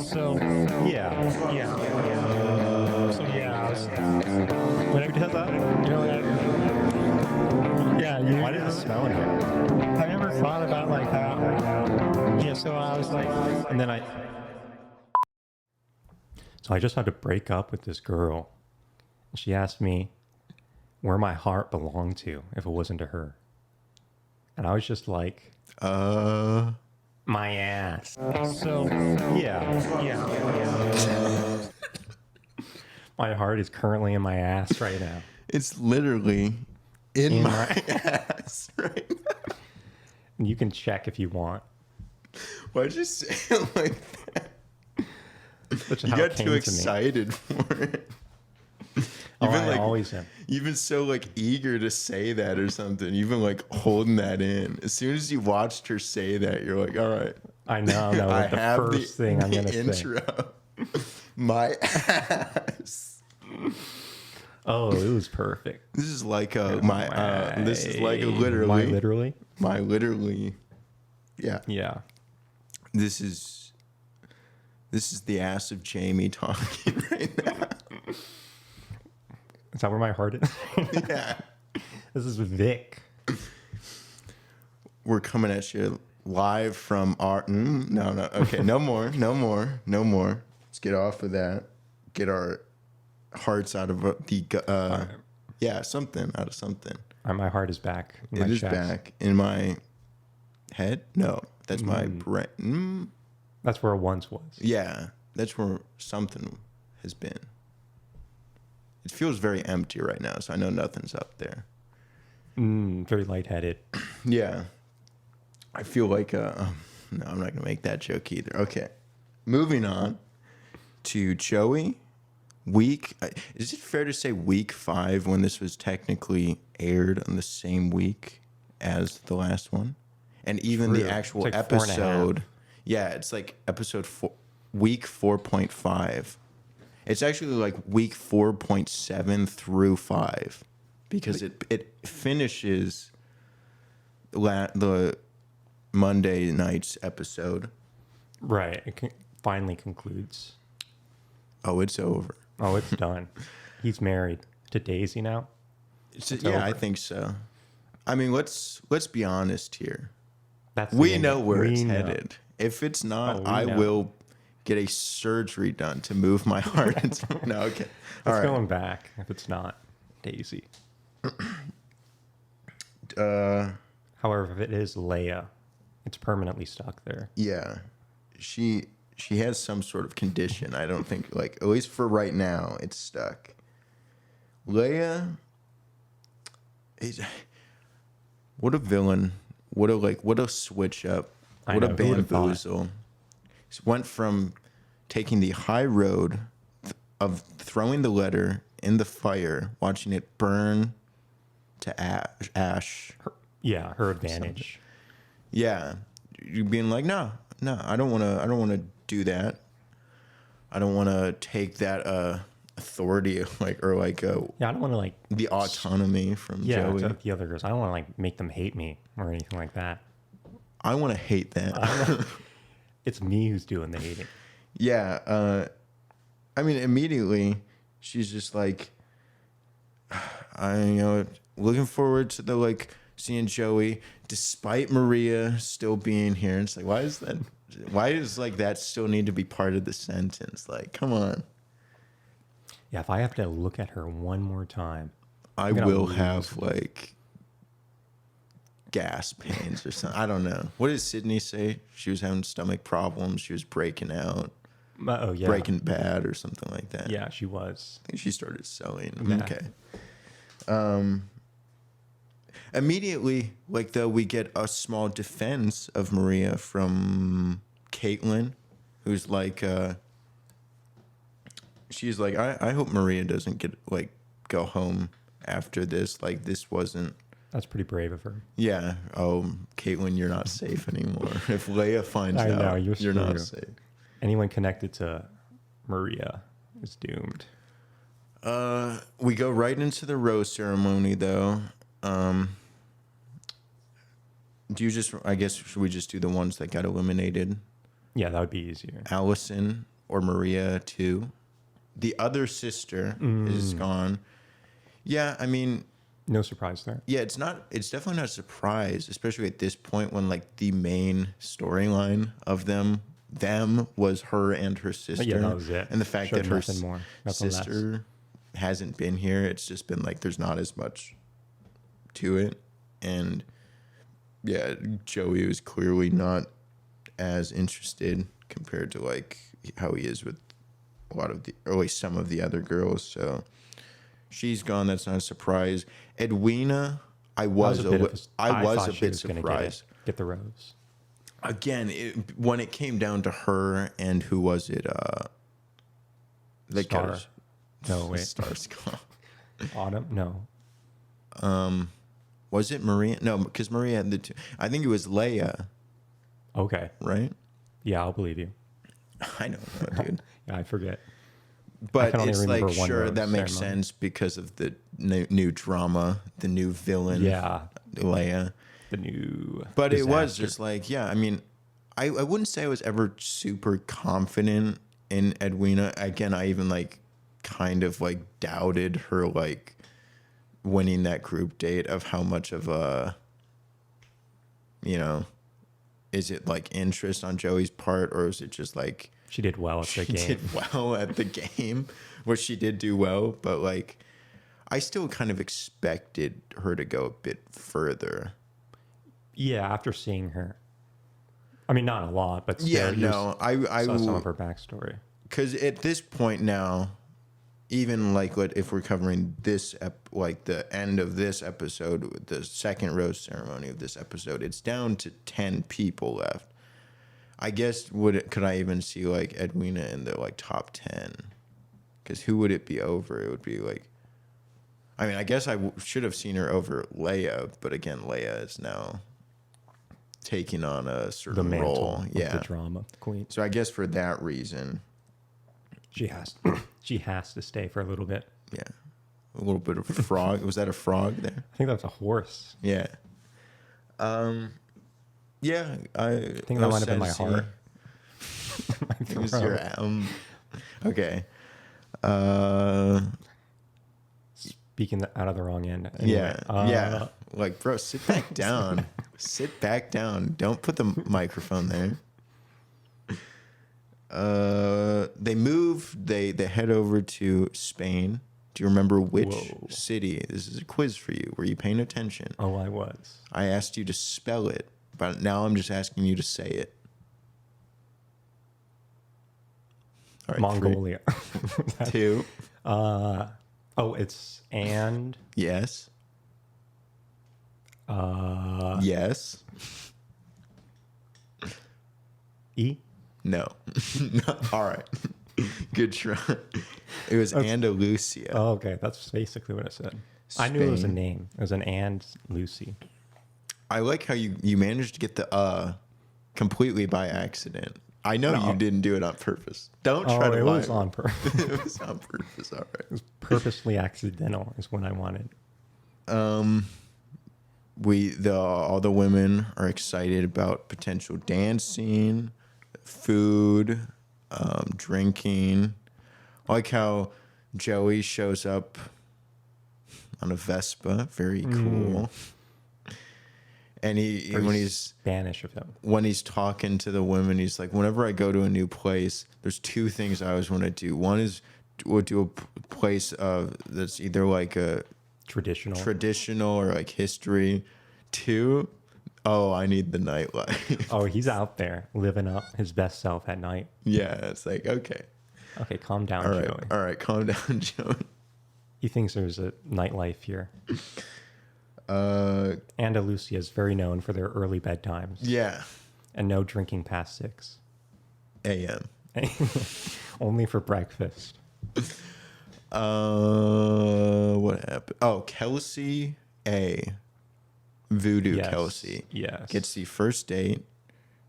So Yeah. yeah. So yeah, I was, whenever he does that, you know, yeah, Why does it smell in here? I never thought about like that. Yeah, so I was like, And then So I just had to break up with this girl. She asked me where my heart belonged to if it wasn't to her. And I was just like, my ass. so Yeah. My heart is currently in my ass right now. It's literally in my ass right now. You can check if you want. Why'd you say it like that? Which is You how it got came too to me. excited for it. Oh, You've been I like, always am. you've been so like eager to say that or something. You've been like holding that in. As soon as you watched her say that, you're like, all right. I know. No, I like the have first thing I'm gonna say. intro. My ass. Oh, it was perfect. This is like this is like literally. My literally. My literally. Yeah. Yeah. This is the ass of Jamie talking right now. Is that where my heart is? Yeah. This is Vic. We're coming at you live from our no. Okay, no more. Let's get off of that. Get our hearts out of the yeah, something out of something. My heart is back. In my It is chest. back in my head. No, that's my brain. That's where it once was. Yeah, that's where something has been. It feels very empty right now, so I know nothing's up there. Very lightheaded. Yeah. I feel like, no, I'm not going to make that joke either. Okay. Moving on to Joey. Is it fair to say week 5 when this was technically aired on the same week as the last one? And even True. the actual It's like 4.5. episode. Yeah, it's like episode 4, week 4.5. It's actually like week 4.7 through 5 because it finishes the Monday night's episode. Right. It finally concludes. Oh, it's over. Oh, it's done. He's married to Daisy now. Yeah, I think so. I mean, let's be honest here. We We know where it's know. headed. If it's not, Oh, we I know. will get a surgery done to move my heart. No, okay. All It's right. going back if it's not Daisy. However, if it is Leia, it's permanently stuck there. Yeah, she has some sort of condition. I don't think, like, at least for right now, it's stuck. Leia, what a villain! What a switch up! I What a know, who would've thought? bamboozle! Went from taking the high road of throwing the letter in the fire, watching it burn to ash. Her advantage. Yeah, you being like, no, I don't want to do that. I don't want to take that authority, Yeah, I don't want to like. the autonomy from Yeah, Joey. to the other girls. I don't want to like make them hate me or anything like that. I want to hate that. It's me who's doing the hating. Yeah, I mean, immediately she's just like, looking forward to the seeing Joey, despite Maria still being here. It's like, why does that still need to be part of the sentence? Like, come on. Yeah, if I have to look at her one more time, I I'm gonna will lose. have gas pains or something. I don't know. What did Sydney say? She was having stomach problems. She was breaking out. Oh yeah, Breaking Bad or something like that. Yeah, she was. I think she started sewing. Yeah. Okay. Immediately, though, we get a small defense of Maria from Caitlin, who's she's like, I hope Maria doesn't go home after this. Like, this wasn't. That's pretty brave of her. Yeah. Oh, Caitlin, you're not safe anymore. If Leia finds I know, out, you're not screwed. safe. Anyone connected to Maria is doomed. We go right into the rose ceremony, though. I guess, should we just do the ones that got eliminated? Yeah, that would be easier. Allison or Maria too. The other sister is gone. Yeah, I mean, No surprise there. yeah, it's definitely not a surprise, especially at this point when like the main storyline of them was her and her sister. Yeah, that was it. And the fact Showed that her nothing more, nothing less. sister hasn't been here, it's just been like there's not as much to it. And yeah, Joey was clearly not as interested compared to like how he is with a lot of the, or at least some of the other girls. So she's gone. That's not a surprise. Edwina, I was a bit surprised. Get the rose. Again, when it came down to her and who was it? The Star. guys- No, wait. Star's gone. Autumn? No. Was it Maria? No, because Maria had the two. I think it was Leia, Okay. right? Yeah, I'll believe you. I don't know, dude. Yeah, I forget. But can only it's remember like, one sure, rose that makes ceremony. sense because of the new drama, the new villain, Yeah. Leia. The new. But it was disaster. just like, yeah, I mean, I wouldn't say I was ever super confident in Edwina. Again, I even like kind of like doubted her like winning that group date of how much of a, you know, is it like interest on Joey's part or is it just like She did well at the she game. did well at the game, which she did do well, but like I still kind of expected her to go a bit further. Yeah, after seeing her. I mean, not a lot, but still, Yeah, you no, I saw some of her backstory. because at this point now, even like what if we're covering this like the end of this episode, the second rose ceremony of this episode, it's down to 10 people left. I guess could I even see like Edwina in the like top 10? Because who would it be over? It would be like, I mean, I guess I should have seen her over Leia, but again, Leia is now taking on a The certain mantle role. of Yeah. the drama queen. So I guess for that reason, She has to stay for a little bit. yeah, a little bit of frog. Was that a frog there? I think that's a horse. Yeah. Yeah, I think that might have been my heart. It was your okay. Speaking out of the wrong end. Anyway, Yeah. Like, bro, sit back down. Sit back down. Don't put the microphone there. They move. They head over to Spain. Do you remember which Whoa. city? This is a quiz for you. Were you paying attention? Oh, I was. I asked you to spell it, but now I'm just asking you to say it. All right, Mongolia. 3, 2. Oh, it's and Yes. Yes. E. No. No. All right. Good try. It was Andalusia. Oh, okay, that's basically what I said. I knew it was a Spain. name. It was an and Lucy. I like how you managed to get the completely by accident. I know No. you didn't do it on purpose. Don't try Oh, to it lie. was on purpose. It was on purpose. All right. It was purposely accidental. Is what I wanted. All the women are excited about potential dancing, food, drinking. I like how Joey shows up on a Vespa, very cool. And Spanish of him. when he's talking to the women, he's like, whenever I go to a new place, there's two things I always want to do. One is we'll do a place that's either like a traditional or like history. Two, I need the nightlife. Oh, he's out there living up his best self at night. Yeah, it's like, okay. Okay, calm down, All right. Joey. All right, calm down, Joey. He thinks there's a nightlife here. Andalusia is very known for their early bedtimes Yeah. and no drinking past 6. AM. Only for breakfast. What happened? Oh, Kelsey Voodoo Yes, Kelsey yes. gets the first date.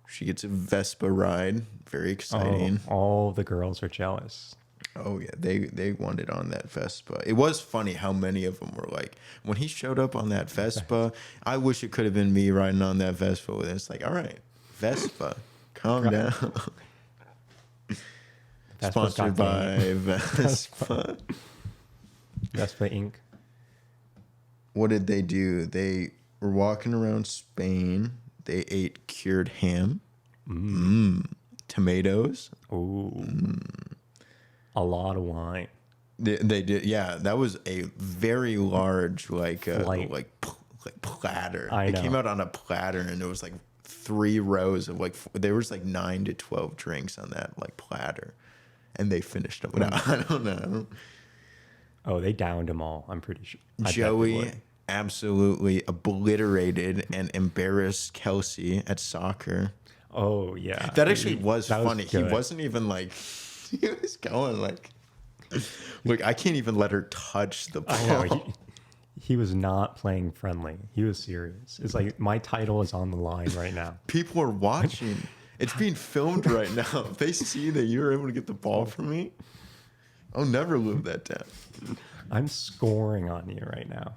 She gets a Vespa ride. Very exciting. All the girls are jealous. Oh yeah, they wanted on that Vespa. It was funny how many of them were like, when he showed up on that Vespa, I wish it could have been me riding on that Vespa with it. It's like, all right, Vespa, Calm down. Vespa Sponsored got by game. Vespa. Vespa Inc. What did they do? They were walking around Spain. They ate cured ham. Tomatoes. Ooh. A lot of wine. They did. Yeah, that was a very large like platter. I It know. came out on a platter, and there was like 3 rows of like there was like 9 to 12 drinks on that like platter, and they finished them. I don't know. Oh, they downed them all. I'm pretty sure. I bet they Joey would. absolutely obliterated and embarrassed Kelsey at soccer. Oh yeah. That actually was That funny. He good. wasn't even like he was going like I can't even let her touch the ball. I know. He was not playing friendly. He was serious. It's like my title is on the line right now. People are watching. It's being filmed right now. If they see that you were able to get the ball from me, I'll never live that down. I'm scoring on you right now.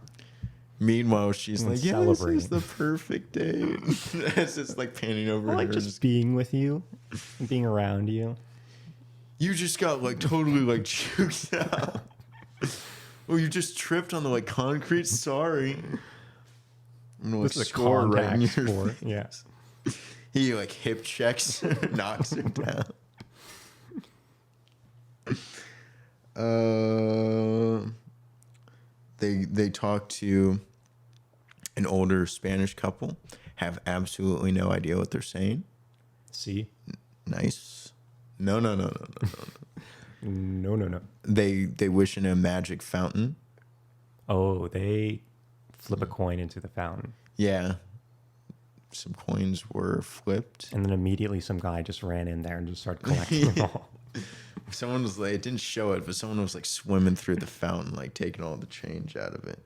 Meanwhile, she's I'm like, "Yeah, celebrating. this is the perfect date." It's just like panning over I her. like just being with you, being around you. You just got like totally like juked out. Oh, you just tripped on the like concrete. Sorry. I'm gonna like This is a score right in contact your sport. face. Yes. He like hip checks her, knocks her down. They talk to an older Spanish couple, have absolutely no idea what they're saying. See? Nice. No. No. They wish in a magic fountain. Oh, they flip a coin into the fountain. Yeah. Some coins were flipped. And then immediately some guy just ran in there and just started collecting them all. Someone was like, it didn't show it, but someone was like swimming through the fountain, like taking all the change out of it.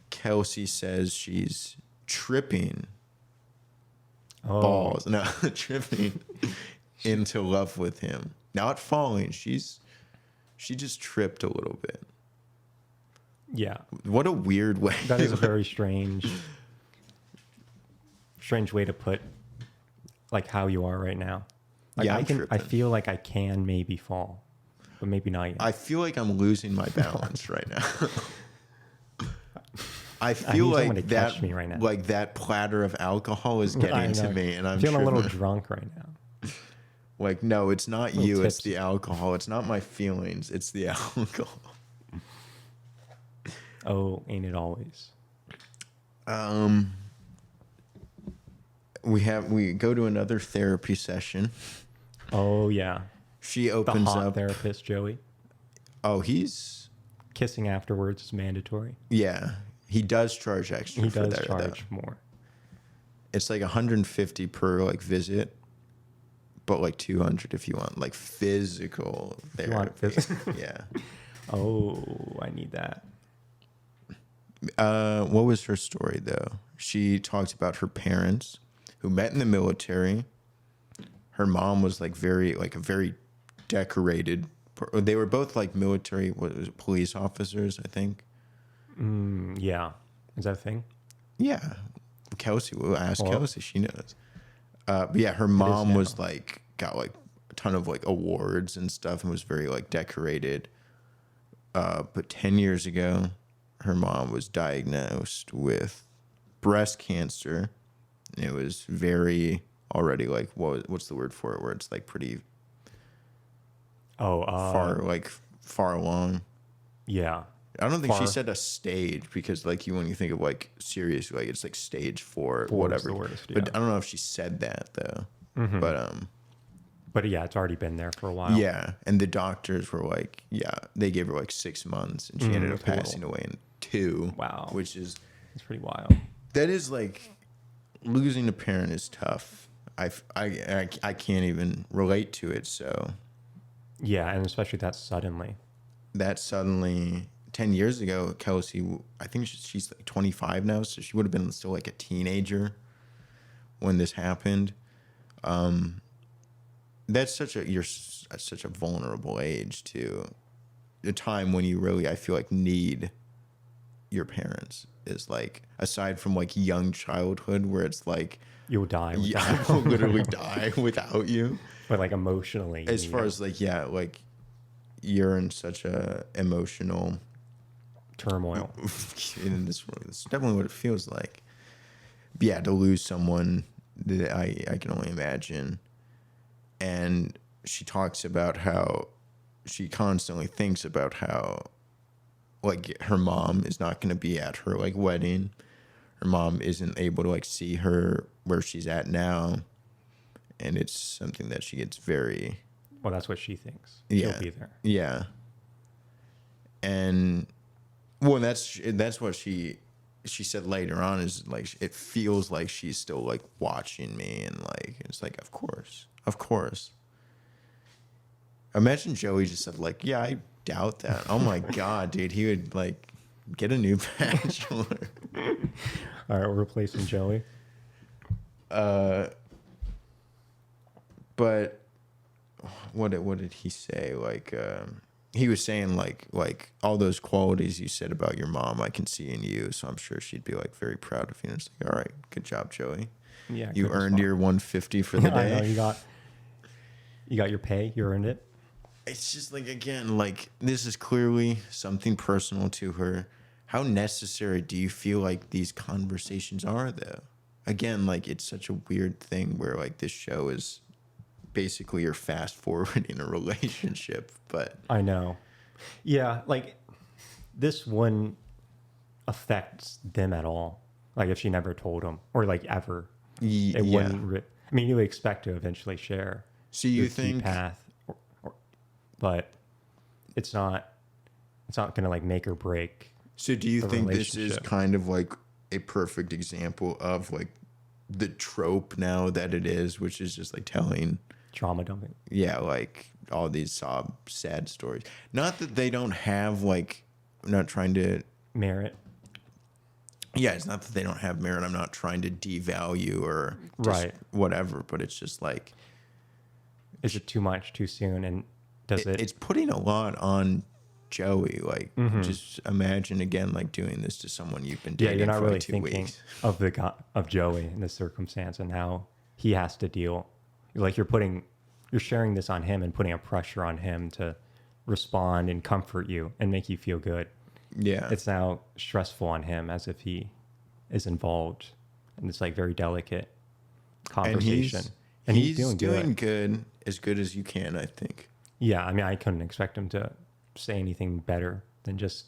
Kelsey says she's tripping balls. No, tripping into love with him. Not falling. She just tripped a little bit. Yeah. What a weird way. That is a very strange way to put like how you are right now. Like Yeah, I I'm can I tripping. feel like I can maybe fall, but maybe not yet. I feel like I'm losing my balance right now. I feel need someone like to that, catch me right now. like that platter of alcohol is getting to know. me, and I'm feeling a little tripping. drunk right now. Like, no, it's not Little you. It's tipsy. the alcohol. It's not my feelings. It's the alcohol. Oh, ain't it always? We go to another therapy session. Oh yeah. She The opens hot up. therapist, Joey. Oh, he's Kissing afterwards is mandatory. yeah. He does charge extra He for does that. charge more. It's like 150 per like visit, but like 200 if you want like physical you want therapy. Yeah. Oh, I need that. What was her story though? She talked about her parents who met in the military. Her mom was like a very decorated. They were both like military, what was it, police officers, I think. Yeah. Is that a thing? Yeah, Kelsey. We'll ask Well, Kelsey. She knows. But yeah, her mom now. was like got like a ton of like awards and stuff, and was very like decorated. But 10 years ago, her mom was diagnosed with breast cancer. It was very already like what's the word for it? Where it's like pretty Oh, far along. yeah. I don't think she Far. said a stage because like when you think of like serious, like it's like stage 4, Four whatever. is the worst, But yeah. I don't know if she said that though. But yeah, it's already been there for a while. yeah, and the doctors were like, yeah, they gave her like 6 months, and she ended up total. passing away in 2. Wow. Which is It's pretty wild. that is like losing a parent is tough. I can't even relate to it. So Yeah, and especially that suddenly. that suddenly 10 years ago, Kelsey, I think she's like 25 now, so she would have been still like a teenager when this happened. That's you're at such a vulnerable age too. A time when you really, I feel like, need your parents is like, aside from like young childhood where it's like You'll die. I will literally die without you. But like emotionally. As far as like, yeah, like you're in such a emotional turmoil. In this world. It's definitely what it feels like. But yeah, to lose someone that I can only imagine. And she talks about how she constantly thinks about how like her mom is not going to be at her like wedding. Her mom isn't able to like see her where she's at now. And it's something that she gets very... Well, that's what she thinks. Yeah. She'll be there. Yeah. And well, that's what she said later on, is like, it feels like she's still like watching me, and like, it's like, of course. Imagine Joey just said like, yeah, I doubt that. Oh my God, dude, he would like get a new Bachelor. All right, we're replacing Joey. But what did he say? Like, he was saying like all those qualities you said about your mom, I can see in you. So I'm sure she'd be like very proud of you. And it's like, all right, good job, Joey. Yeah, you earned your 150 for the day. I know, you got your pay. You earned it. It's just like, again, like this is clearly something personal to her. How necessary do you feel like these conversations are, though? Again, like it's such a weird thing where like this show is basically you're fast forwarding a relationship, but I know. Yeah, like this wouldn't affect them at all. Like if she never told him, or like ever, it wouldn't. I mean, you would expect to eventually share. So you the key think path, but it's not going to like make or break. So do you think this is kind of like a perfect example of like the trope now that it is, which is just like telling trauma dumping? Yeah, like all these sad stories. Not that they don't have like, I'm not trying to merit. Yeah, it's not that they don't have merit. I'm not trying to devalue or right, whatever, but it's just like, is it too much too soon? And does it? It's putting a lot on Joey. Like, just imagine again, like doing this to someone you've been dating. Yeah, you're not for really like 2 thinking weeks. of Joey in this circumstance and how he has to deal. Like you're sharing this on him and putting a pressure on him to respond and comfort you and make you feel good. Yeah, it's now stressful on him as if he is involved in this like very delicate conversation. And he's doing good, as good as you can, I think. Yeah, I mean, I couldn't expect him to say anything better than just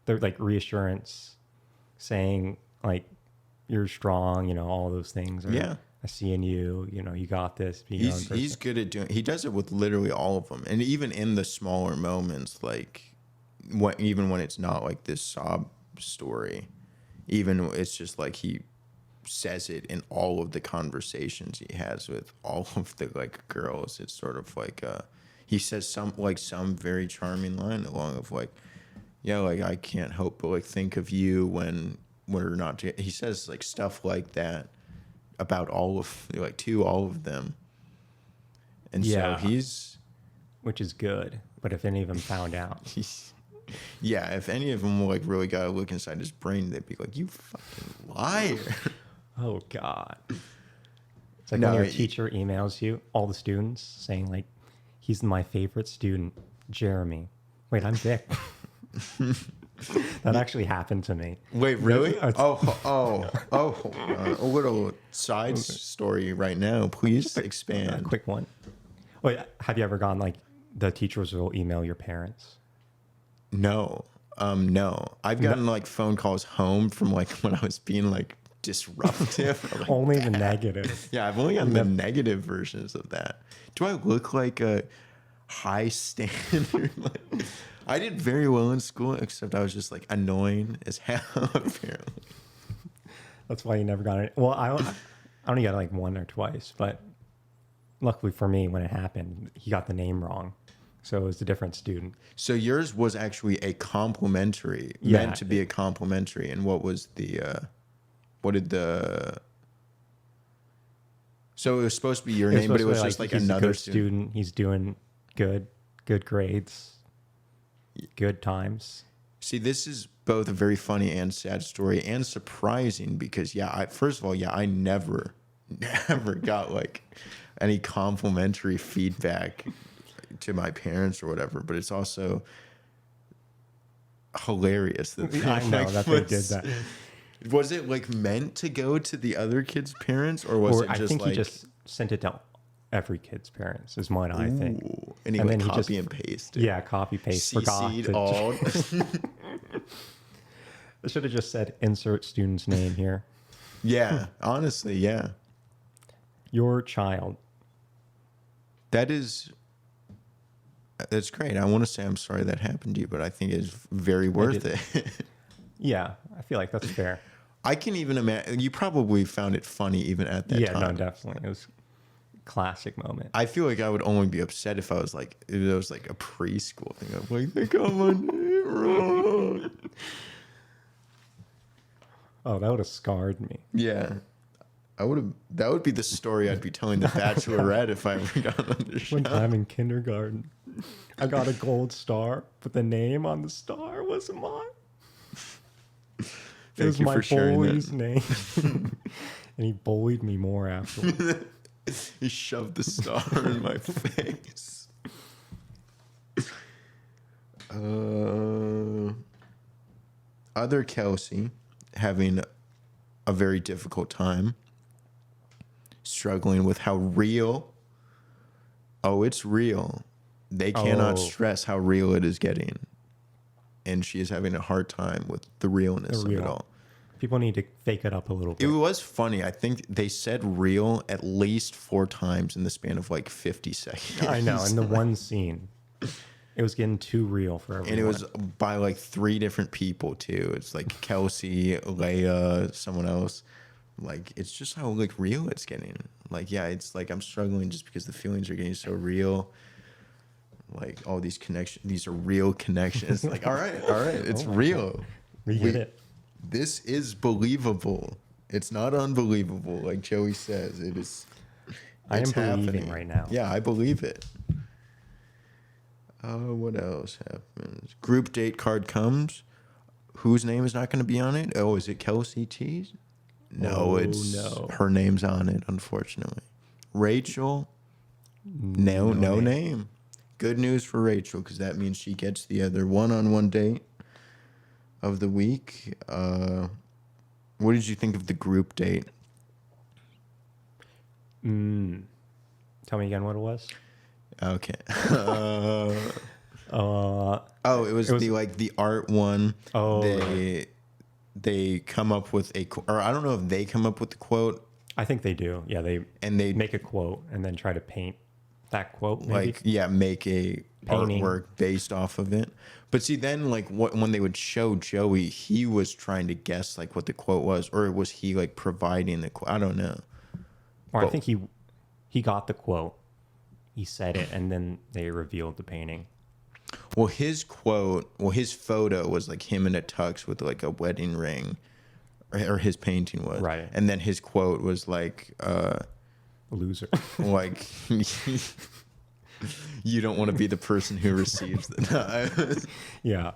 their like reassurance, saying like you're strong, you know, all those things. Or, yeah, I see in you, you know, you got this. He's good at doing. He does it with literally all of them, and even in the smaller moments, like even when it's not like this sob story, even it's just like he says it in all of the conversations he has with all of the like girls. It's sort of like he says some very charming line along of like, yeah, like I can't help but like think of you when we're not together. He says like stuff like that about all of them, and so which is good. But if any of them found out, yeah, if any of them like really got to look inside his brain, they'd be like, "You fucking liar." Oh God! It's like when your teacher emails you, all the students saying like, "He's my favorite student, Jeremy." Wait, I'm Vic. That actually happened to me. Wait, really? A little side story right now. Please expand. A quick one. Wait, have you ever gone like the teachers will email your parents? No. No. I've gotten like phone calls home from like when I was being like disruptive. Like, only the negative. Yeah, I've only gotten the negative versions of that. Do I look like a high standard? Like, I did very well in school, except I was just like annoying as hell, apparently. That's why you never got it. Well, I only got it like one or twice, but luckily for me, when it happened, he got the name wrong. So it was a different student. So yours was actually a complimentary, meant to be a complimentary. And what was so it was supposed to be your name, but it was just like another student. He's doing good grades, good times. See, this is both a very funny and sad story, and surprising because first of all, I never got like any complimentary feedback to my parents or whatever, but it's also hilarious that I know that they did that. Was it like meant to go to the other kids' parents, or was it I just think like he just sent it to every kid's parents, is what I think. ooh, and he And like then he copy just- and pasted? Yeah, copy paste. Forgot CC'd to. all. I should have just said insert student's name here. Yeah, honestly, yeah. Your child. That's great. I want to say I'm sorry that happened to you, but I think it's very worth it. Yeah, I feel like that's fair. I can even imagine you probably found it funny even at that Yeah, time. no, definitely. It was a classic moment. I feel like I would only be upset if it was like a preschool thing. I'm like, they got my name wrong. Oh, that would have scarred me. Yeah. I would have. That would be the story I'd be telling the Bachelorette if I ever got on the show. One time in kindergarten, I got a gold star, but the name on the star wasn't mine. It was you my for sharing bully's that. name. And he bullied me more afterwards. He shoved the star in my face. Other Kelsey having a very difficult time, struggling with how real. Oh, it's real. They cannot stress how real it is getting. And she is having a hard time with the realness of it all. People need to fake it up a little It bit. was funny. I think they said real at least 4 times in the span of like 50 seconds. I know. In the one scene, it was getting too real for everyone. And it was by like 3 different people too. It's like Kelsey, Leia, someone else. Like, it's just how like real it's getting. Like, yeah, it's like I'm struggling just because the feelings are getting so real. Like all these connections, these are real connections. Like, all right, it's real. We get it. This is believable. It's not unbelievable, like Joey says. It is. I am It's believing happening right now. Yeah, I believe it. What else happens? Group date card comes. Whose name is not going to be on it? Oh, is it Kelsey T's? No, no. her name's on it, unfortunately. Rachel, no name. Good news for Rachel, because that means she gets the other one-on-one date of the week. What did you think of the group date? Tell me again what it was. Okay. It was the art one. Oh, they come up with or I don't know if they come up with the quote. I think they do. Yeah, they And they make a quote and then try to paint that quote. Maybe. make a Painting. artwork based off of it. But see, then like when they would show Joey, he was trying to guess like what the quote was, or was he like providing the quote? I don't know. Or I think he got the quote. He said it, and then they revealed the painting. Well, his photo was like him in a tux with like a wedding ring, or his painting was. Right. And then his quote was like, Loser. like, you don't want to be the person who receives the Yeah.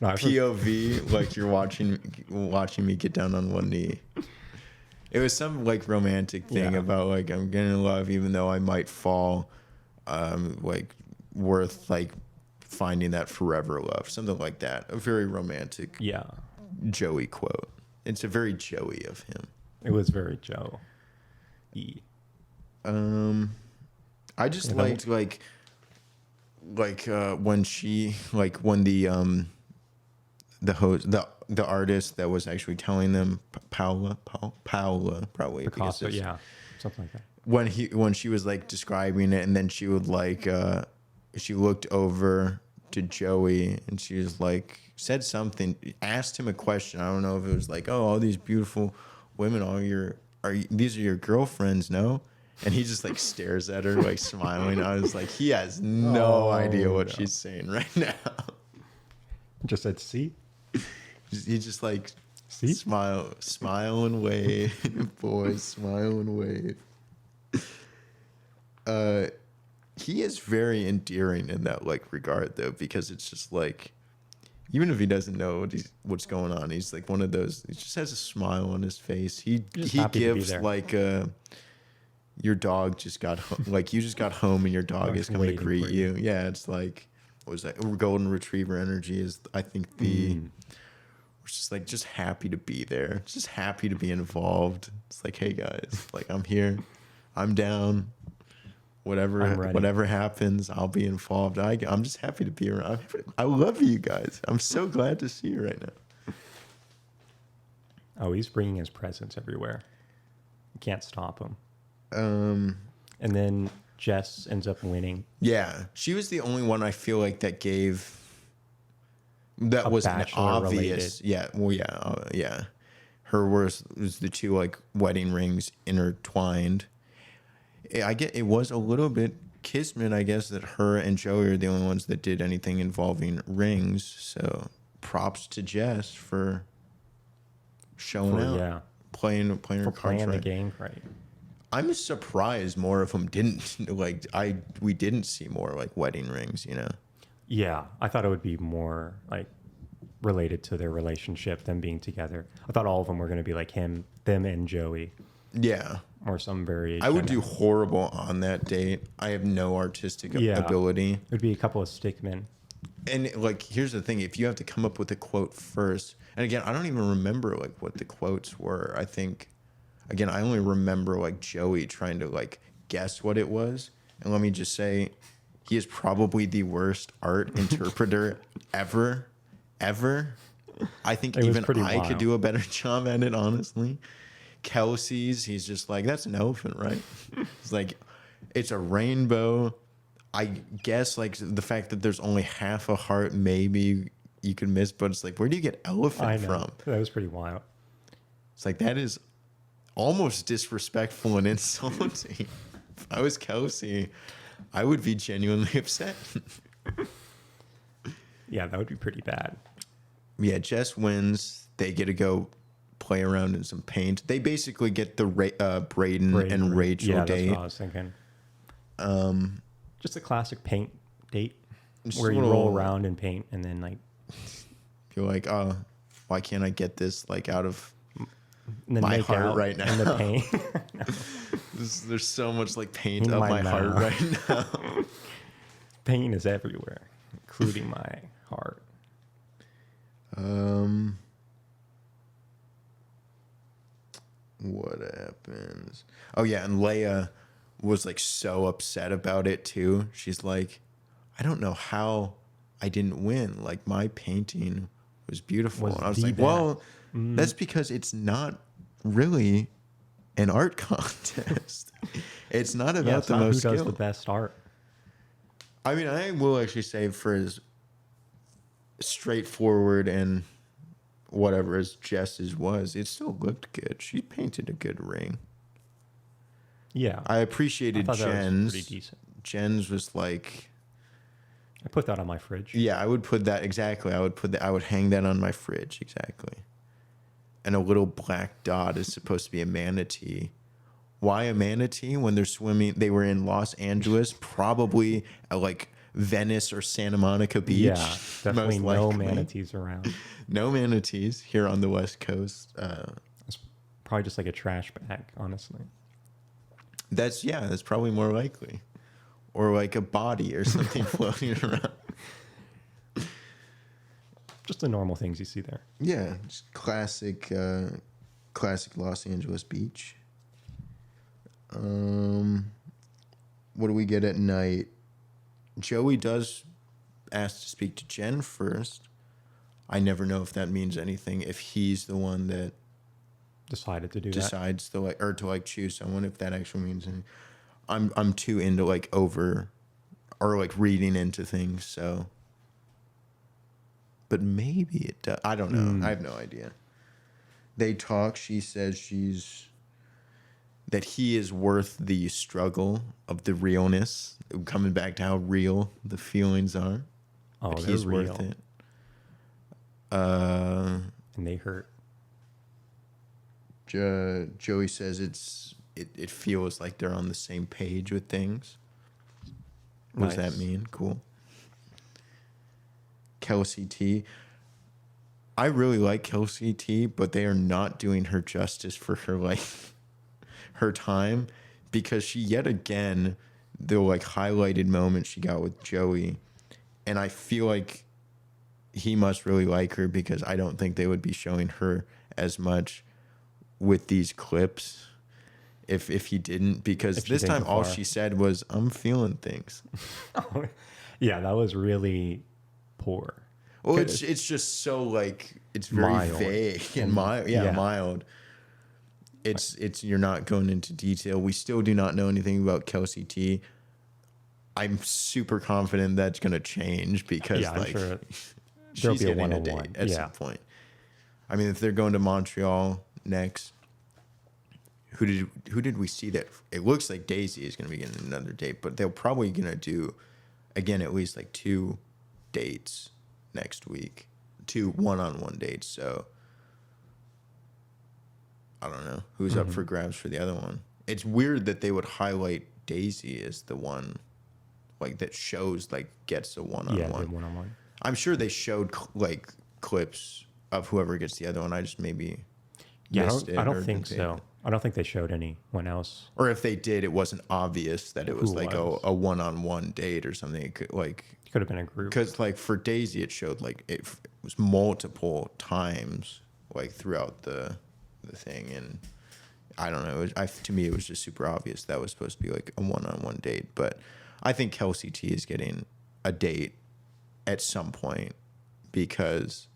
No, POV, like you're watching me get down on one knee. It was some like romantic thing about like I'm gonna love even though I might fall, like worth like finding that forever love, something like that. A very romantic Joey quote. It's a very Joey of him. It was very Joe. I just liked like when she like when the host the artist that was actually telling them Paula probably Picasso, something like that. when she was like describing it, and then she would like she looked over to Joey and she was like said something, asked him a question. I don't know if it was like, oh, all these beautiful women, these are your girlfriends, no? And he just like stares at her like smiling. I was like, he has no idea what she's saying right now. Just said, see? He just like See? smile and wave, boys, smile and wave. He is very endearing in that like regard though, because it's just like even if he doesn't know what's going on, he's like one of those. He just has a smile on his face. He gives like your dog just got like you just got home and your dog is coming to greet you. Yeah, it's like what was that? Golden Retriever energy is I think the. We're just like just happy to be there, just happy to be involved. It's like, hey guys, like I'm here, I'm down. Whatever happens, I'll be involved. I'm just happy to be around. I love you guys. I'm so glad to see you right now. Oh, he's bringing his presence everywhere. You can't stop him. And then Jess ends up winning. Yeah, she was the only one I feel like that was an obvious. Related. Yeah, well, yeah. Her was the two like wedding rings intertwined. It was a little bit kismet, I guess, that her and Joey are the only ones that did anything involving rings. So props to Jess for showing out, playing her cards playing the game right. I'm surprised more of them didn't we didn't see more like wedding rings, you know. Yeah, I thought it would be more like related to their relationship, them being together. I thought all of them were going to be like them and Joey. Yeah. Or some variation. I would do horrible on that date. I have no artistic ability. It would be a couple of stickmen. And like, here's the thing: if you have to come up with a quote first, and again, I don't even remember like what the quotes were. I think, again, I only remember like Joey trying to like guess what it was. And let me just say, he is probably the worst art interpreter ever. I think even I could do a better job at it, honestly. Kelsey's, he's just like, that's an elephant, right? It's like, it's a rainbow. I guess like the fact that there's only half a heart, maybe you could miss, but it's like, where do you get elephant from? That was pretty wild. It's like, that is almost disrespectful and insulting. If I was Kelsey, I would be genuinely upset. Yeah, that would be pretty bad. Yeah, Jess wins. They get to go play around in some paint. They basically get the Braden and Rachel date. That's what I was thinking. Just a classic paint date where you roll around and paint, and then like you're like, oh, why can't I get this like out of my heart right now? In the paint. There's so much like paint up my heart right now. Paint is everywhere, including my heart. What happens? Oh yeah, and Leia was like so upset about it too. She's like, I don't know how I didn't win. Like my painting was beautiful. And I was like, well, that's because it's not really an art contest. It's not about the most skill. Who does the best art? I mean, I will actually say for as straightforward and whatever as Jess's was, it still looked good. She painted a good ring. Yeah. I appreciated Jen's. That was pretty decent. Jen's was like, I put that on my fridge. Yeah, I would put that exactly. I would hang that on my fridge exactly. And a little black dot is supposed to be a manatee. Why a manatee when they're swimming? They were in Los Angeles, probably at like Venice or Santa Monica Beach. Yeah, definitely no manatees around. No manatees here on the West Coast. It's probably just like a trash bag, honestly. That's probably more likely. Or like a body or something floating around. Just the normal things you see there. Yeah, just classic Los Angeles beach. What do we get at night? Joey does ask to speak to Jen first. I never know if that means anything. If he's the one that decided to do decides that. to choose someone, if that actually means anything. I'm too into like over or like reading into things, so. But maybe it does. I don't know. I have no idea. They talk. She says that he is worth the struggle of the realness. Coming back to how real the feelings are. Oh, but he's real. Worth it. And they hurt. Joey says it feels like they're on the same page with things. What does that mean? Cool. Kelsey T. I really like Kelsey T, but they are not doing her justice for her her time, because she yet again, the highlighted moment she got with Joey, and I feel like he must really like her, because I don't think they would be showing her as much with these clips if he didn't, because this time all she said was, "I'm feeling things." Yeah, that was really poor. Well, it's just so it's very mild. vague and mild. Yeah, mild. It's you're not going into detail. We still do not know anything about Kelsey T. I'm super confident that's going to change, because I'm sure she's getting a date at some point. I mean, if they're going to Montreal next, who did we see that? It looks like Daisy is going to be getting another date, but they're probably going to do, again, at least 2 dates next week, 2 one-on-one dates. So I don't know who's up for grabs for the other one. It's weird that they would highlight Daisy as the one that shows gets a one-on-one. Yeah, the one-on-one. I'm sure they showed clips of whoever gets the other one. I just maybe missed it. I don't think so. I don't think they showed anyone else. Or if they did, it wasn't obvious that it was a one-on-one date or something. It could have been a group. Because for Daisy, it showed it was multiple times throughout the thing, and I don't know. To me, it was just super obvious that was supposed to be a one-on-one date. But I think Kelsey T is getting a date at some point, because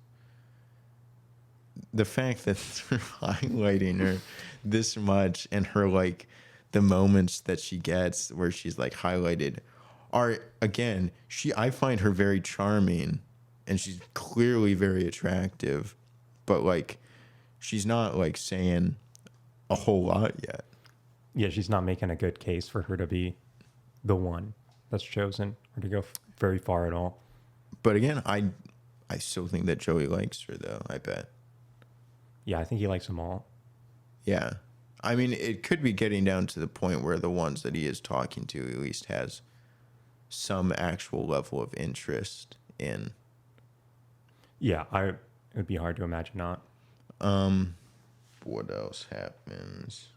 the fact that they're highlighting her this much, and her the moments that she gets where she's highlighted are, again, I find her very charming, and she's clearly very attractive, but she's not saying a whole lot yet. Yeah, she's not making a good case for her to be the one that's chosen, or to go very far at all. But again, I still think that Joey likes her, though. I bet. Yeah, I think he likes them all. Yeah. I mean, it could be getting down to the point where the ones that he is talking to at least has some actual level of interest in. Yeah, it would be hard to imagine not. What else happens?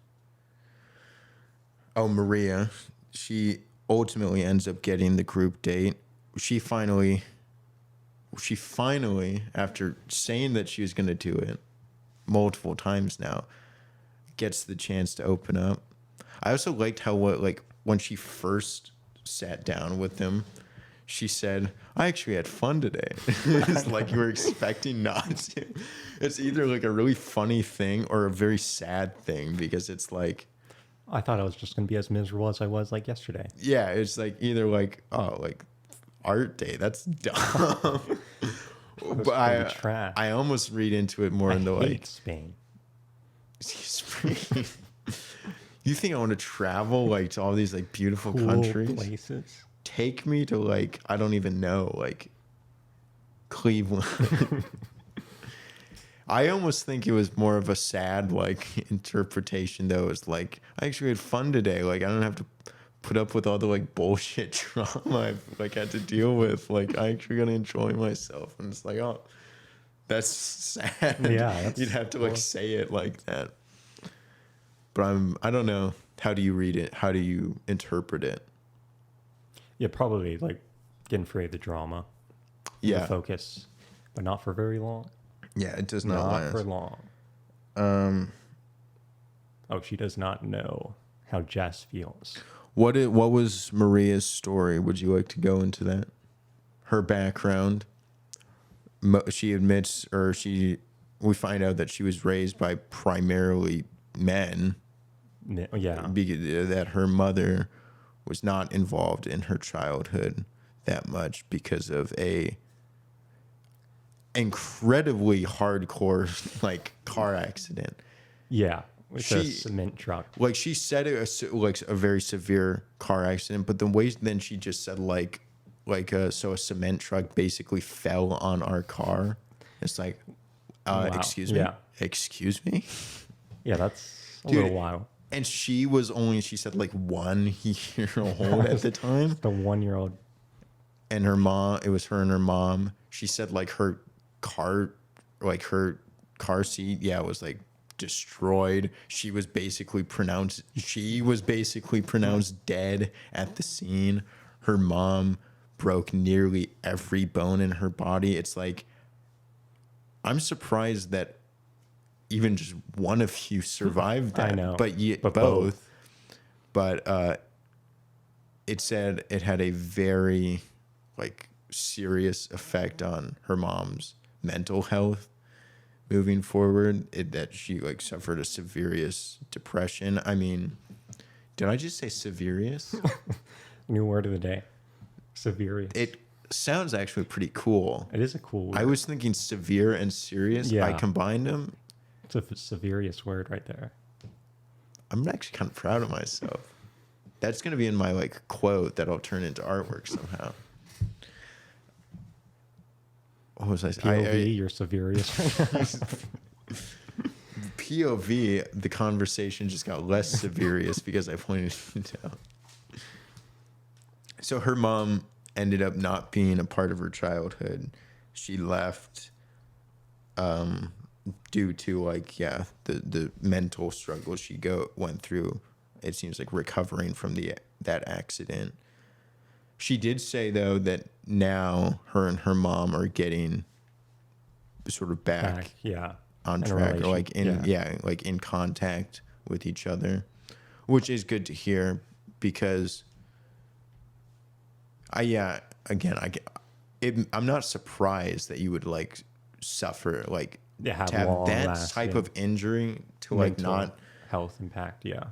Oh, Maria. She ultimately ends up getting the group date. She finally, after saying that she was going to do it multiple times now, gets the chance to open up. I also liked how when she first sat down with him, she said, "I actually had fun today." It's you were expecting not to. It's either a really funny thing or a very sad thing, because it's I thought I was just going to be as miserable as I was yesterday. yeah, it's either art day. That's dumb. But I almost read into it more in the hate Spain. Excuse me. You think I want to travel to all these beautiful cool countries? Places. Take me to I don't even know, Cleveland. I almost think it was more of a sad interpretation, though. It's I actually had fun today. I don't have to put up with all the bullshit drama I've had to deal with. I actually gonna enjoy myself, and it's oh, that's sad. Yeah, you'd have to say it like that. But I don't know. How do you read it? How do you interpret it? Yeah, probably getting free of the drama. Yeah, the focus, but not for very long. Yeah, it does not last for long. Oh, she does not know how Jess feels. What was Maria's story? Would you like to go into that? Her background. She admits, we find out that she was raised by primarily men. Yeah. That her mother was not involved in her childhood that much because of a incredibly hardcore car accident. Yeah. With a cement truck. She said it was a very severe car accident, but the way then she just said so a cement truck basically fell on our car. It's wow. Excuse me? Yeah. Excuse me? Yeah, that's a little wild. And she said 1 year old at the time. The 1-year-old. And her mom, it was her and her mom. She said her car like her car seat, was like destroyed. She was basically pronounced dead at the scene. Her mom broke nearly every bone in her body. It's like, I'm surprised that even just one of you survived that. I know, but both. But it said it had a very like serious effect on her mom's mental health moving forward. That she like suffered a serious depression. I mean, did I just say serious? New word of the day. Severious. It sounds actually pretty cool. It is a cool word. I was thinking severe and serious. Yeah. I combined them. It's a severious word right there. I'm actually kind of proud of myself. That's going to be in my like quote that I'll turn into artwork somehow. What was I saying? POV, you're severious. POV, the conversation just got less serious because I pointed it out. So her mom ended up not being a part of her childhood. She left due to like, the mental struggles she went through. It seems like recovering from that accident. She did say though that now her and her mom are getting sort of back on track, or like in contact with each other, which is good to hear because I'm not surprised that you would like suffer like to have that type of injury to like not health impact. Yeah,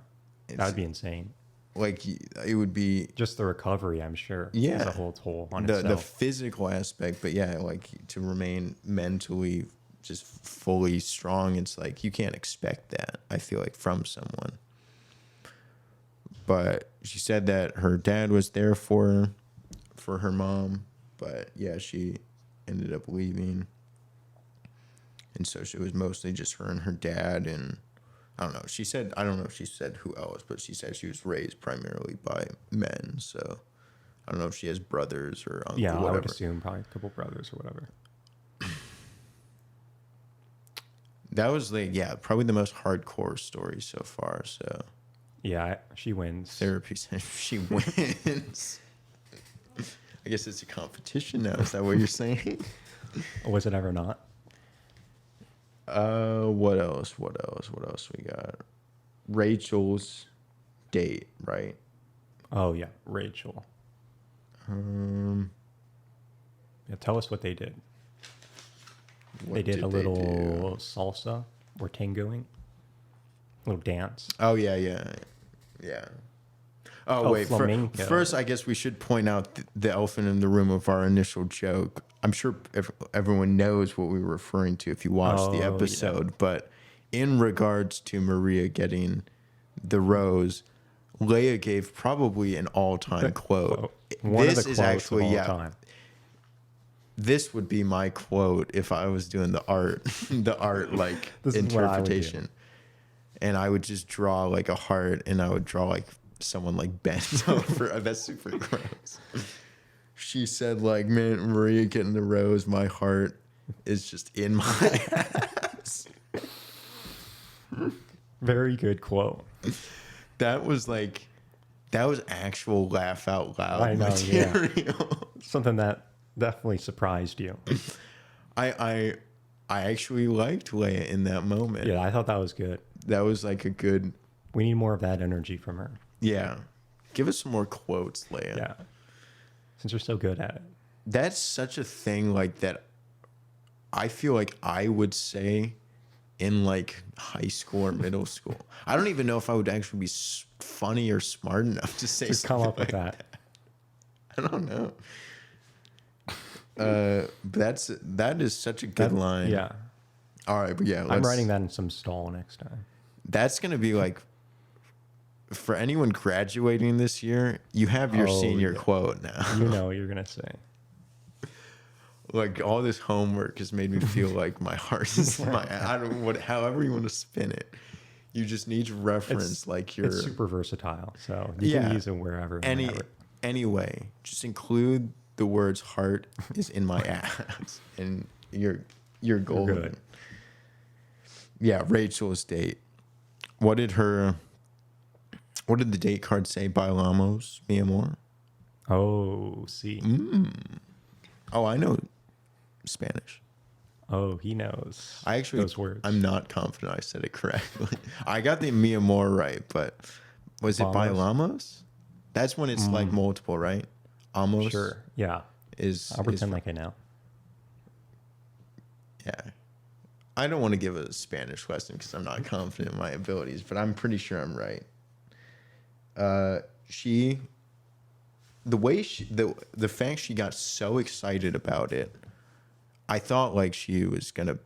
that would be insane. Like it would be just the recovery, I'm sure. Yeah, is a whole toll on the itself. physical aspect, but like to remain mentally just fully strong. It's like you can't expect that. I feel like from someone. But she said that her dad was there for her mom, but she ended up leaving, and so it was mostly just her and her dad and. I don't know. I don't know if she said who else, but she said she was raised primarily by men. So I don't know if she has brothers or uncle, whatever. I would assume probably a couple brothers or whatever. That was like, probably the most hardcore story so far. So she wins. Therapy says she wins. I guess it's a competition now. Is that what you're saying? Was it ever not? What else we got? Rachel's date, right? Oh yeah, Rachel. Tell us what they did. They did a little salsa or tangoing, a little dance. Oh yeah. Oh wait, first I guess we should point out the elephant in the room of our initial joke. I'm sure everyone knows what we were referring to if you watched the episode, but in regards to Maria getting the rose, Leia gave probably an all-time quote. This is actually time. This would be my quote if I was doing the art like interpretation. And I would just draw like a heart, and I would draw like someone like bent over. That's super gross. She said, like, man, Maria getting the rose, my heart is just in my ass. Very good quote. That was actual laugh out loud I know, material. Yeah. Something that definitely surprised you. I actually liked Leia in that moment. Yeah, I thought that was good. That was like a good... We need more of that energy from her. Yeah. Give us some more quotes, Leia. Yeah. Since you're so good at it. That's such a thing like that I feel like I would say in like high school or middle school. I don't even know if I would actually be funny or smart enough to say Just come up with like that. I don't know. That is such a good line. Yeah. All right, but I'm writing that in some stall next time. That's going to be like, for anyone graduating this year, you have your senior quote now. You know what you're going to say. Like, all this homework has made me feel like my heart is however you want to spin it. You just need to reference it's super versatile, so you can use it wherever. Anyway, just include the words heart is in my ass, and you're You're golden. good. Yeah, Rachel's date. What did the date card say? Bailamos, mi amor. Oh, see. Oh, I know Spanish. Oh, he knows. I actually, those words. I'm not confident I said it correctly. I got the mi amor right, but was it Bailamos? bailamos? That's when it's like multiple, right? Almost. Sure. Yeah. I'll pretend like I know. Yeah. I don't want to give a Spanish lesson because I'm not confident in my abilities, but I'm pretty sure I'm right. The fact she got so excited about it, I thought like she was gonna,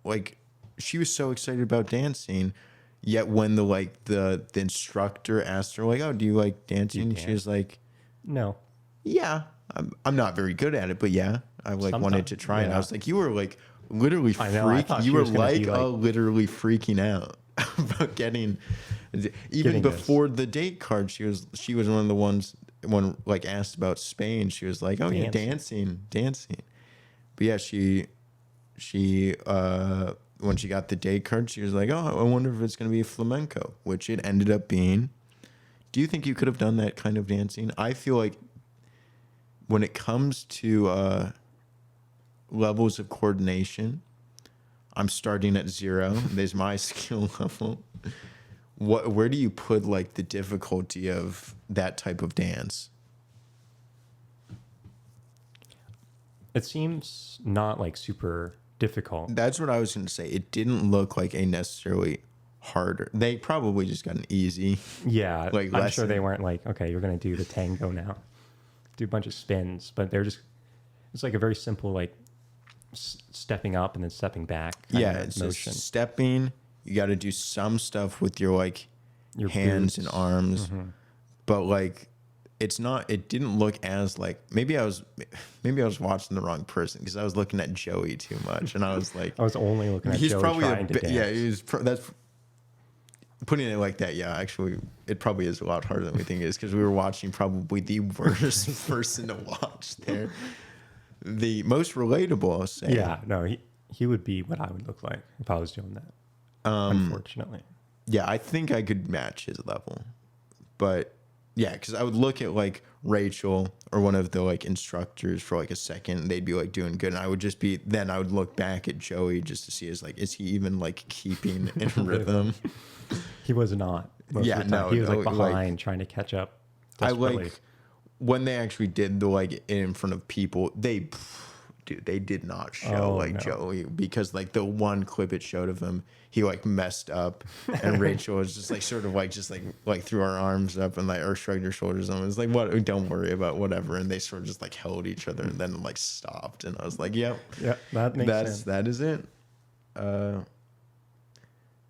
like, she was so excited about dancing, yet when the instructor asked her like, "Oh, do you like dancing?" She was like, No. "Yeah, I'm not very good at it, but yeah, I like wanted to try it." And I was like, "You were like literally I know, I thought you she were was gonna be, like, literally freaking out about getting before the date card. She was one of the ones when like asked about Spain. She was like, "Oh yeah, dancing." But yeah, she when she got the date card, she was like, "Oh, I wonder if it's gonna be flamenco," which it ended up being. Do you think you could have done that kind of dancing? I feel like when it comes to levels of coordination, I'm starting at 0. There's my skill level. Where do you put like the difficulty of that type of dance? It seems not like super difficult. That's what I was going to say. It didn't look like a necessarily harder. They probably just got an easy. Yeah. Like I'm lesson. sure they weren't like, okay, you're going to do the tango now. Do a bunch of spins, but it's like a very simple, like stepping up and then stepping back. It's motion. just stepping. You got to do some stuff with your like Your hands boots. and arms, but like it didn't look as like maybe I was watching the wrong person because I was looking at Joey too much and I was like, I was only looking at he's Joey probably trying to dance. that's putting it like that. Yeah, actually, it probably is a lot harder than we think it is because we were watching probably the worst person to watch there. The most relatable, I'll say. Yeah, no, he would be what I would look like if I was doing that. Unfortunately. Yeah, I think I could match his level, but yeah, because I would look at like Rachel or one of the like instructors for like a second, they'd be like doing good, and I would look back at Joey just to see is he even like keeping in rhythm? He was not. Most of the time. He was like behind, trying to catch up. Desperately. I like when they actually did the like in front of people. They did not show Joey because like the one clip it showed of him, he like messed up, and Rachel was just like sort of like just like threw her arms up and like or shrugged her shoulders and was like, "What? Don't worry about whatever." And they sort of just like held each other and then like stopped, and I was like, "Yep, yeah, that makes sense. That is it."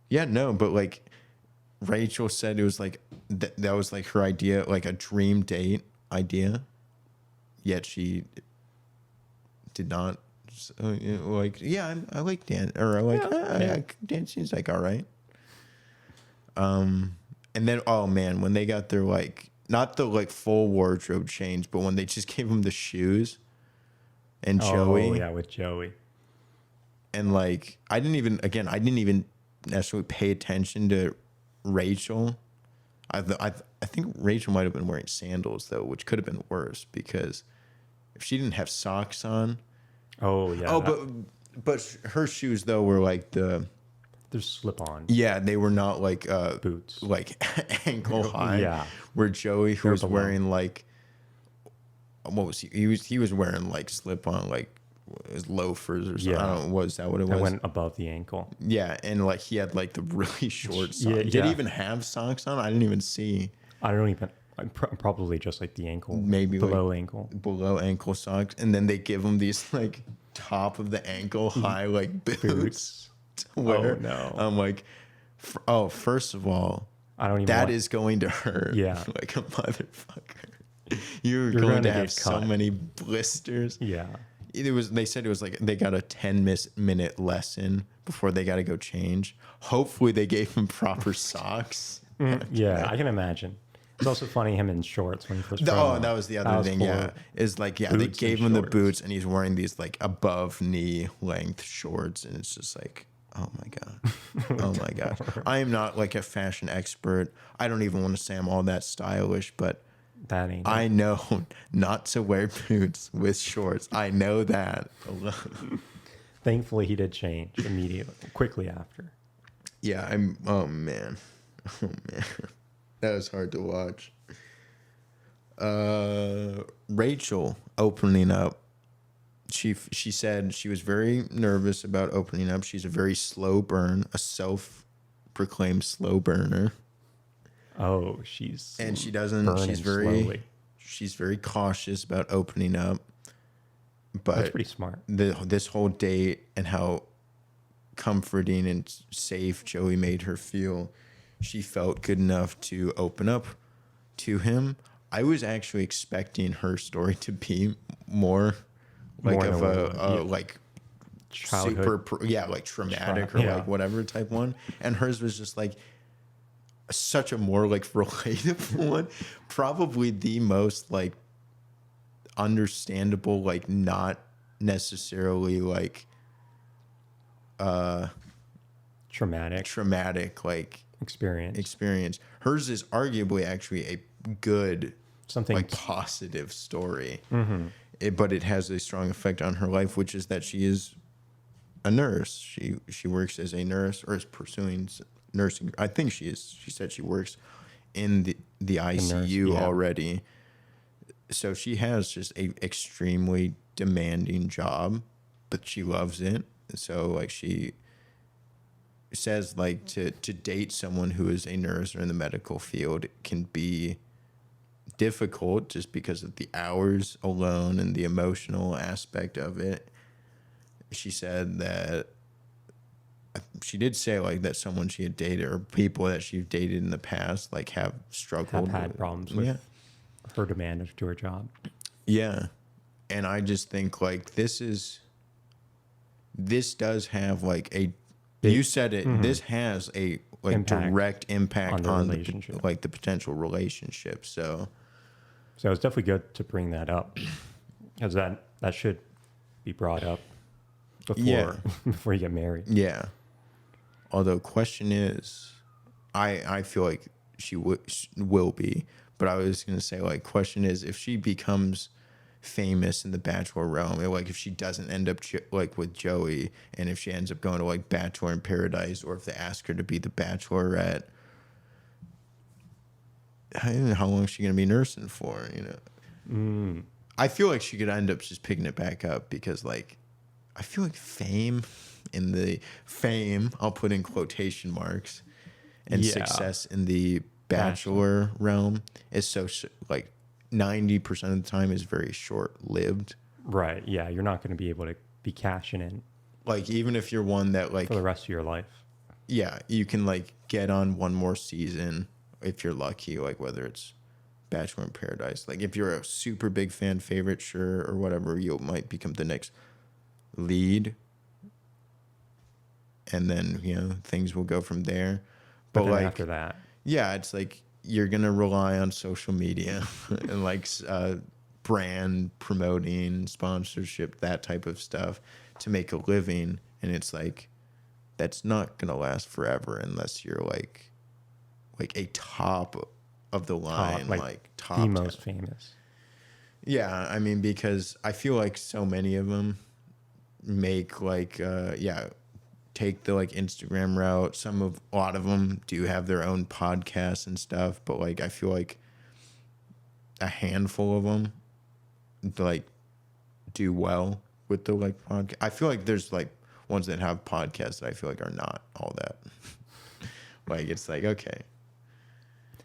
Yeah, no, but like Rachel said, it was like that was like her idea, like a dream date idea, yet she did not. So, you know, like, yeah, I like dance, or I like dancing's like all right. And then oh man, when they got their like not the like full wardrobe change, but when they just gave him the shoes and Joey, with Joey, and like I didn't even necessarily pay attention to Rachel. I think Rachel might have been wearing sandals though, which could have been worse because if she didn't have socks on. Oh yeah. Oh, but her shoes though were like they're slip on. Yeah, they were not like boots, like ankle high. Yeah. Where Joey, who was wearing like what was he? He was wearing like slip on like loafers or something. I don't know. Was that what it was? It went above the ankle. Yeah, and like he had like the really short socks. Yeah, Did he even have socks on? I didn't even see. I don't even. Probably just like the ankle, maybe below like below ankle socks, and then they give him these like top of the ankle high like boots to wear. Oh no! I'm like, first of all, I don't even. That is going to hurt. Yeah, like a motherfucker. You're going to have so many blisters. Yeah. They said it was like they got a 10-minute lesson before they got to go change. Hopefully they gave him proper socks. Yeah, I can imagine. It's also funny him in shorts when he first. That was the other thing. Cool. Yeah, is like they Boots gave and him the shorts. boots, and he's wearing these like above knee length shorts, and it's just like, oh my god, oh my gosh. I am not like a fashion expert. I don't even want to say I'm all that stylish, but That ain't. I know not to wear boots with shorts. I know that. Thankfully, he did change immediately, quickly after. Yeah, I'm. Oh man, that was hard to watch. Rachel opening up. She said she was very nervous about opening up. She's a very slow burn, a self-proclaimed slow burner. Oh, she's And she doesn't. burning slowly. She's very cautious about opening up. But That's pretty smart. This whole date and how comforting and safe Joey made her feel, she felt good enough to open up to him. I was actually expecting her story to be more like like childhood, like traumatic or like whatever type one, and hers was just like such a more like relatable one, probably the most like understandable, like not necessarily like traumatic like experience. Hers is arguably actually a good something like positive story, but it has a strong effect on her life, which is that she is a nurse. She works as a nurse or is pursuing nursing. I think she is. She said she works in the ICU already. So she has just a extremely demanding job, but she loves it. So like she says like to date someone who is a nurse or in the medical field can be difficult just because of the hours alone and the emotional aspect of it. She said that she did say like that someone she had dated or people that she dated in the past like have struggled, had problems with her demand to her job. Yeah. And I just think like this does have like a you said it, this has a like direct impact on the relationship, like the potential relationship. So it's definitely good to bring that up because that should be brought up before you get married. Yeah. Although question is, I feel like she will be, but I was gonna say like question is if she becomes famous in the Bachelor realm, like if she doesn't end up like with Joey, and if she ends up going to like Bachelor in Paradise, or if they ask her to be the Bachelorette, I don't know how long is she gonna be nursing for? I feel like she could end up just picking it back up because like I feel like fame I'll put in quotation marks, and success in the Bachelor realm is so like 90% of the time is very short-lived. Right. Yeah. You're not going to be able to be cashing in. Like, even if you're one that, like... for the rest of your life. Yeah. You can, like, get on one more season if you're lucky, like, whether it's Bachelor in Paradise. Like, if you're a super big fan favorite, sure, or whatever, you might become the next lead. And then, things will go from there. But then like, after that... yeah, it's like... you're going to rely on social media and like brand promoting, sponsorship, that type of stuff to make a living. And it's like, that's not going to last forever unless you're like a top of the line, like top the most famous. Yeah. I mean, because I feel like so many of them make like, take the like Instagram route. A lot of them do have their own podcasts and stuff, but like I feel like a handful of them like do well with the like podcast. I feel like there's like ones that have podcasts that I feel like are not all that. Like it's like, okay,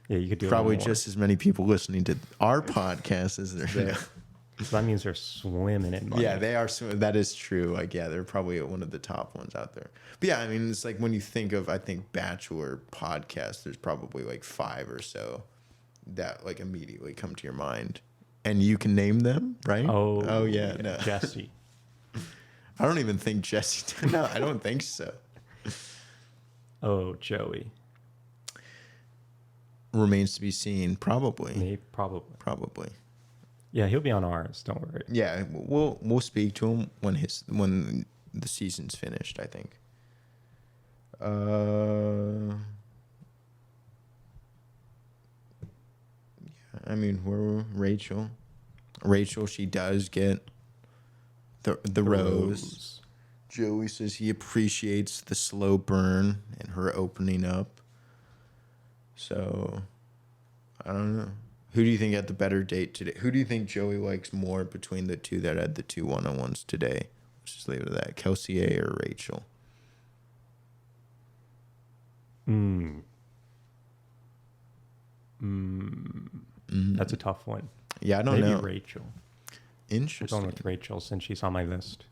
yeah, you could do probably just as many people listening to our podcast as there. So that means they're swimming in money. Yeah, they are. That is true. Like, yeah, they're probably one of the top ones out there. But yeah, I mean, it's like when you think of, I think, Bachelor podcasts, there's probably like 5 or so that like immediately come to your mind. And you can name them, right? Oh yeah. No. Jesse. I don't even think Jesse. No, I don't think so. Oh, Joey. remains to be seen. Probably. Maybe, probably. Probably. Yeah, he'll be on ours. Don't worry. Yeah, we'll speak to him when the season's finished, I think. I mean, we're Rachel. Rachel, she does get the rose. Joey says he appreciates the slow burn and her opening up. So, I don't know. Who do you think had the better date today? Who do you think Joey likes more between the two that had the 2 one-on-ones today? Let's just leave it at that. Kelsey A or Rachel? That's a tough one. Yeah, I don't know. Maybe Rachel. I'm Interesting. going with Rachel since she's on my list.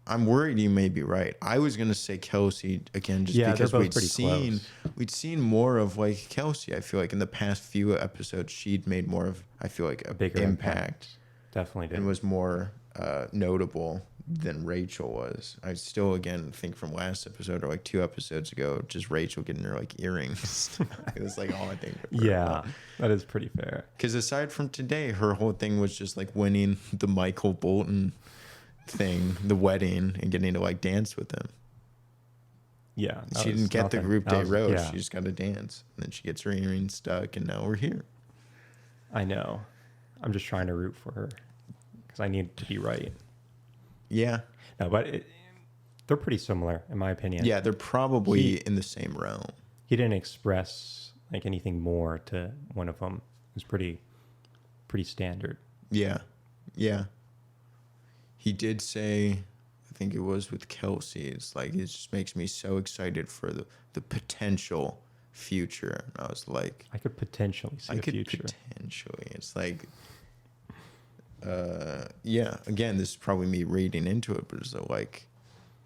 I'm worried you may be right. I was gonna say Kelsey again, just because we'd seen more of like Kelsey. I feel like in the past few episodes, she'd made more of I feel like a bigger impact. Definitely did. And was more notable than Rachel was. I still again think from last episode or like 2 episodes ago, just Rachel getting her like earrings. It was like all I think. Yeah, that is pretty fair. Because aside from today, her whole thing was just like winning the Michael Bolton thing, the wedding, and getting to like dance with him. Yeah. She didn't get the group day rose. Yeah. She just got to dance. And then she gets her earrings stuck, and now we're here. I know. I'm just trying to root for her because I need to be right. Yeah. No, but they're pretty similar in my opinion. Yeah, they're probably in the same realm. He didn't express like anything more to one of them. It was pretty standard. Yeah. Yeah. He did say, I think it was with Kelsey, it's like, it just makes me so excited for the potential future. And I was like, I could potentially see a future. Potentially. It's like, yeah, again, this is probably me reading into it, but is it like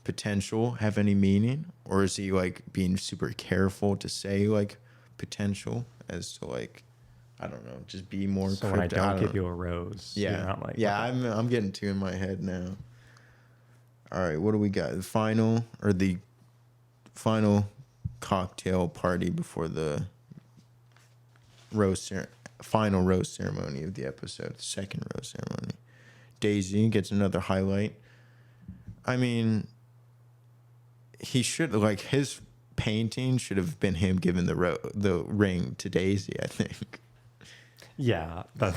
potential have any meaning? Or is he like being super careful to say like potential as to like, I don't know, just be more so when I don't give you a rose, yeah, you're not like, yeah, okay. I'm getting 2 in my head now. All right, what do we got? The final cocktail party before the final rose ceremony of the episode, the second rose ceremony. Daisy gets another highlight. I mean, he should, like, his painting should have been him giving the ring to Daisy, I think. Yeah, but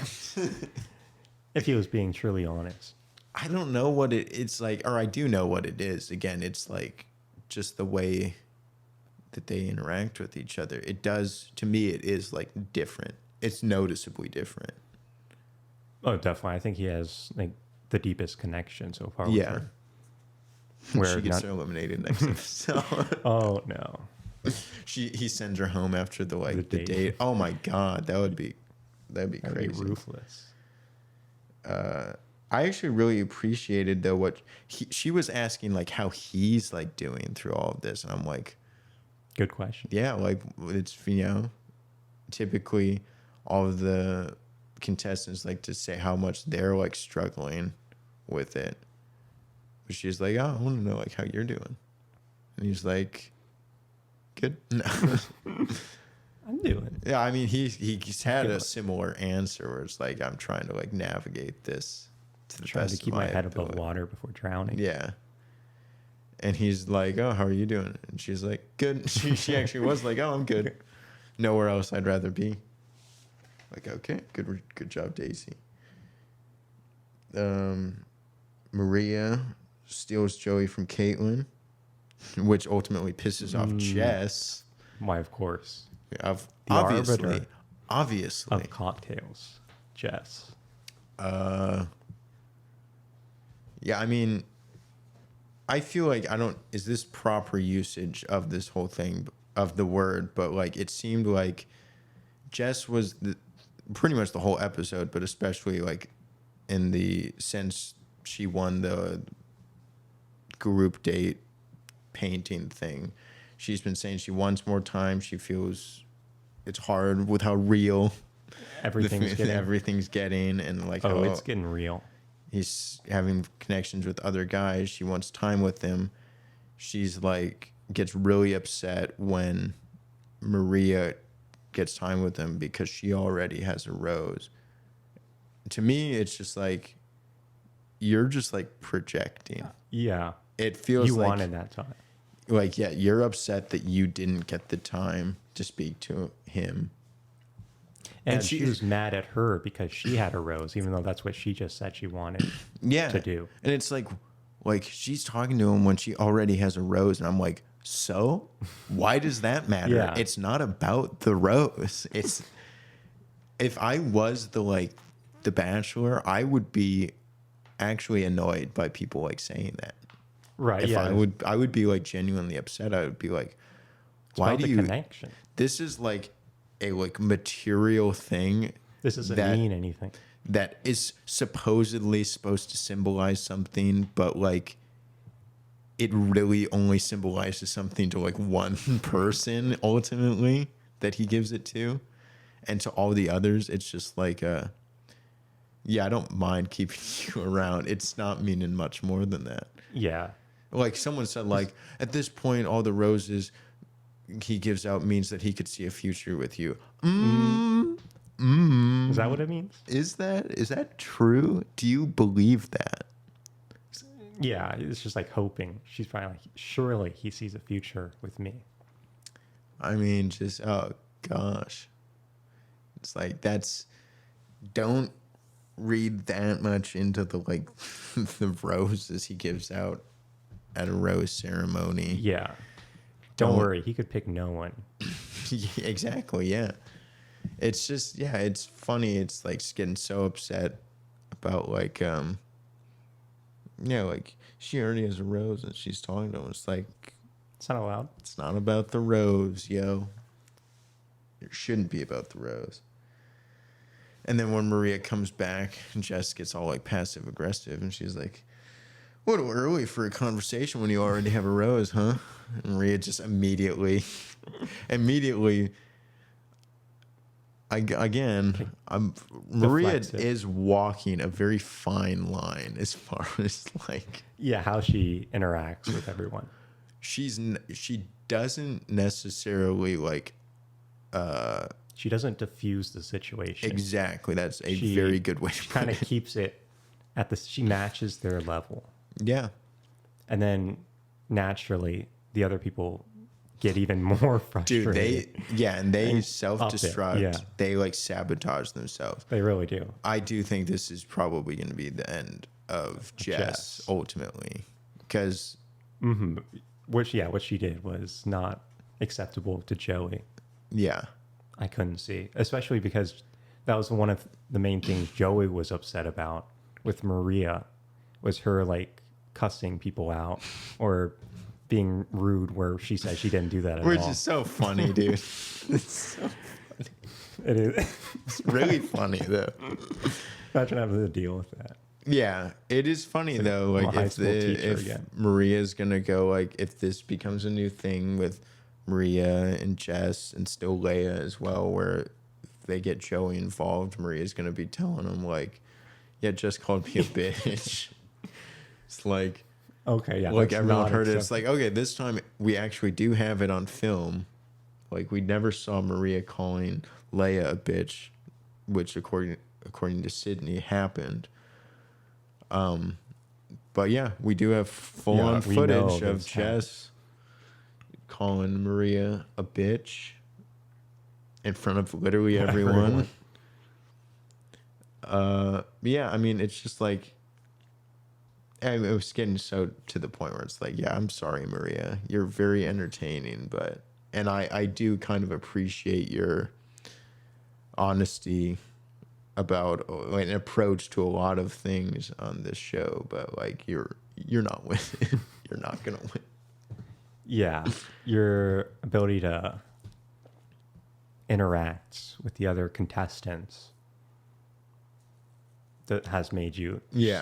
if he was being truly honest. I don't know what it's like, or I do know what it is. Again, it's like just the way that they interact with each other. It does, to me, it is like different. It's noticeably different. Oh, definitely. I think he has like the deepest connection so far. Yeah. With her. She gets eliminated next episode. Oh no. He sends her home after the date. date. Oh my God, that'd be crazy. Be ruthless. I actually really appreciated though what she was asking, like how he's like doing through all of this, and I'm like, good question. Yeah, like it's typically all of the contestants like to say how much they're like struggling with it, but she's like, oh, I want to know like how you're doing, and he's like, good. No. I'm doing. Yeah, I mean he's had a similar answer where it's like, I'm trying to like navigate this to the trying best to keep of my head ability. above water before drowning. Yeah. And he's like, oh, how are you doing? And she's like, good. She actually was like, oh, I'm good. Nowhere else I'd rather be. Like, okay, good job, Daisy. Maria steals Joey from Caitlin, which ultimately pisses off Jess. Why, of course. Obviously. Of cocktails, Jess. Yeah, I mean, I feel like is this proper usage of this whole thing, of the word, but like it seemed like Jess was pretty much the whole episode, but especially like in the sense she won the group date painting thing. She's been saying she wants more time. She feels it's hard with how real everything's getting, and like it's getting real. He's having connections with other guys. She wants time with them. She's like, gets really upset when Maria gets time with him because she already has a rose. To me, it's just like you're just like projecting. Yeah. It feels You like wanted that time. like yeah, you're upset that you didn't get the time to speak to him. And she was mad at her because she had a rose, even though that's what she just said she wanted to do. And it's like she's talking to him when she already has a rose, and I'm like, so why does that matter? Yeah. It's not about the rose. It's if I was the Bachelor, I would be actually annoyed by people like saying that. Right. If yeah. I would be like genuinely upset. I would be like, It's why about do the you connection. This is like a like material thing. This doesn't mean anything. That is supposedly supposed to symbolize something, but like it really only symbolizes something to like one person ultimately that he gives it to. And to all the others, it's just like yeah, I don't mind keeping you around. It's not meaning much more than that. Yeah. Like someone said, like, at this point, all the roses he gives out means that he could see a future with you. Is that what it means? Is that true? Do you believe that? Yeah, it's just like hoping. She's probably like, surely he sees a future with me. I mean, just, oh gosh. It's like, don't read that much into the, like, the roses he gives out at a rose ceremony. Yeah. Don't worry, he could pick no one. Exactly, yeah. It's just, yeah, it's funny. It's like getting so upset about like, yeah, like she already has a rose and she's talking to him. It's like, It's not allowed. it's not about the rose, yo. It shouldn't be about the rose. And then when Maria comes back, Jess gets all like passive aggressive and she's like, a little early for a conversation when you already have a rose, huh? And Maria just immediately, Maria Deflects it. is walking a very fine line as far as like Yeah, how she interacts with everyone. she doesn't necessarily like She doesn't diffuse the situation. exactly. That's a very good way to kind put of it. keeps it at the. She matches their level, Yeah. and then naturally the other people get even more frustrated. Dude, they And self-destruct. Yeah. They like sabotage themselves. They really do. I do think this is probably going to be the end of Jess ultimately, because What she did was not acceptable to Joey. yeah, I couldn't see, especially because that was one of the main things Joey was upset about with Maria, was her like cussing people out or being rude where she said she didn't do that at which all. is so funny, dude. It's so It is. it's really funny though. Imagine having to deal with that. Yeah, it is funny though. I'm a Like high school teacher if again. Maria's gonna go, like if this becomes a new thing with Maria and Jess and still Leia as well, where if they get Joey involved, Maria's gonna be telling him like, "Yeah, Jess called me a bitch." It's like, Okay, yeah. like that's everyone not heard it. It's acceptable. like, okay, this time we actually do have it on film. Like we never saw Maria calling Leia a bitch, which according to Sydney happened. But yeah, we do have full on Yeah, we know footage of this happened. Jess calling Maria a bitch in front of literally everyone. Yeah, I mean, it's just like, I mean, it was getting so to the point where it's like, yeah, I'm sorry, Maria. You're very entertaining, and I do kind of appreciate your honesty about an approach to a lot of things on this show, but like you're not winning. You're not gonna win. Yeah, your ability to interact with the other contestants that has made you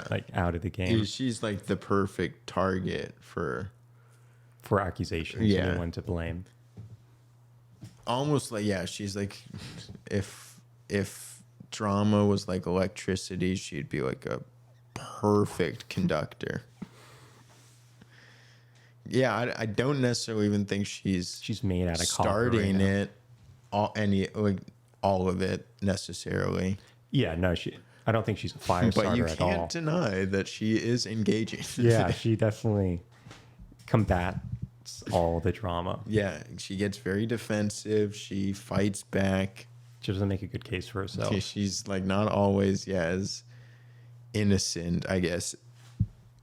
like out of the game She's like the perfect target for accusations. Yeah. Anyone to blame. almost like, yeah, she's like, if drama was like electricity, she'd be like a perfect conductor. Yeah, I don't necessarily even think she's She's made out of starting copper right now. it. all of it necessarily. Yeah, no, I don't think she's a fire But you starter at all. can't deny that she is engaging. Yeah, she definitely combats all the drama. Yeah, she gets very defensive. She fights back. She doesn't make a good case for herself. She's like not always as innocent, I guess,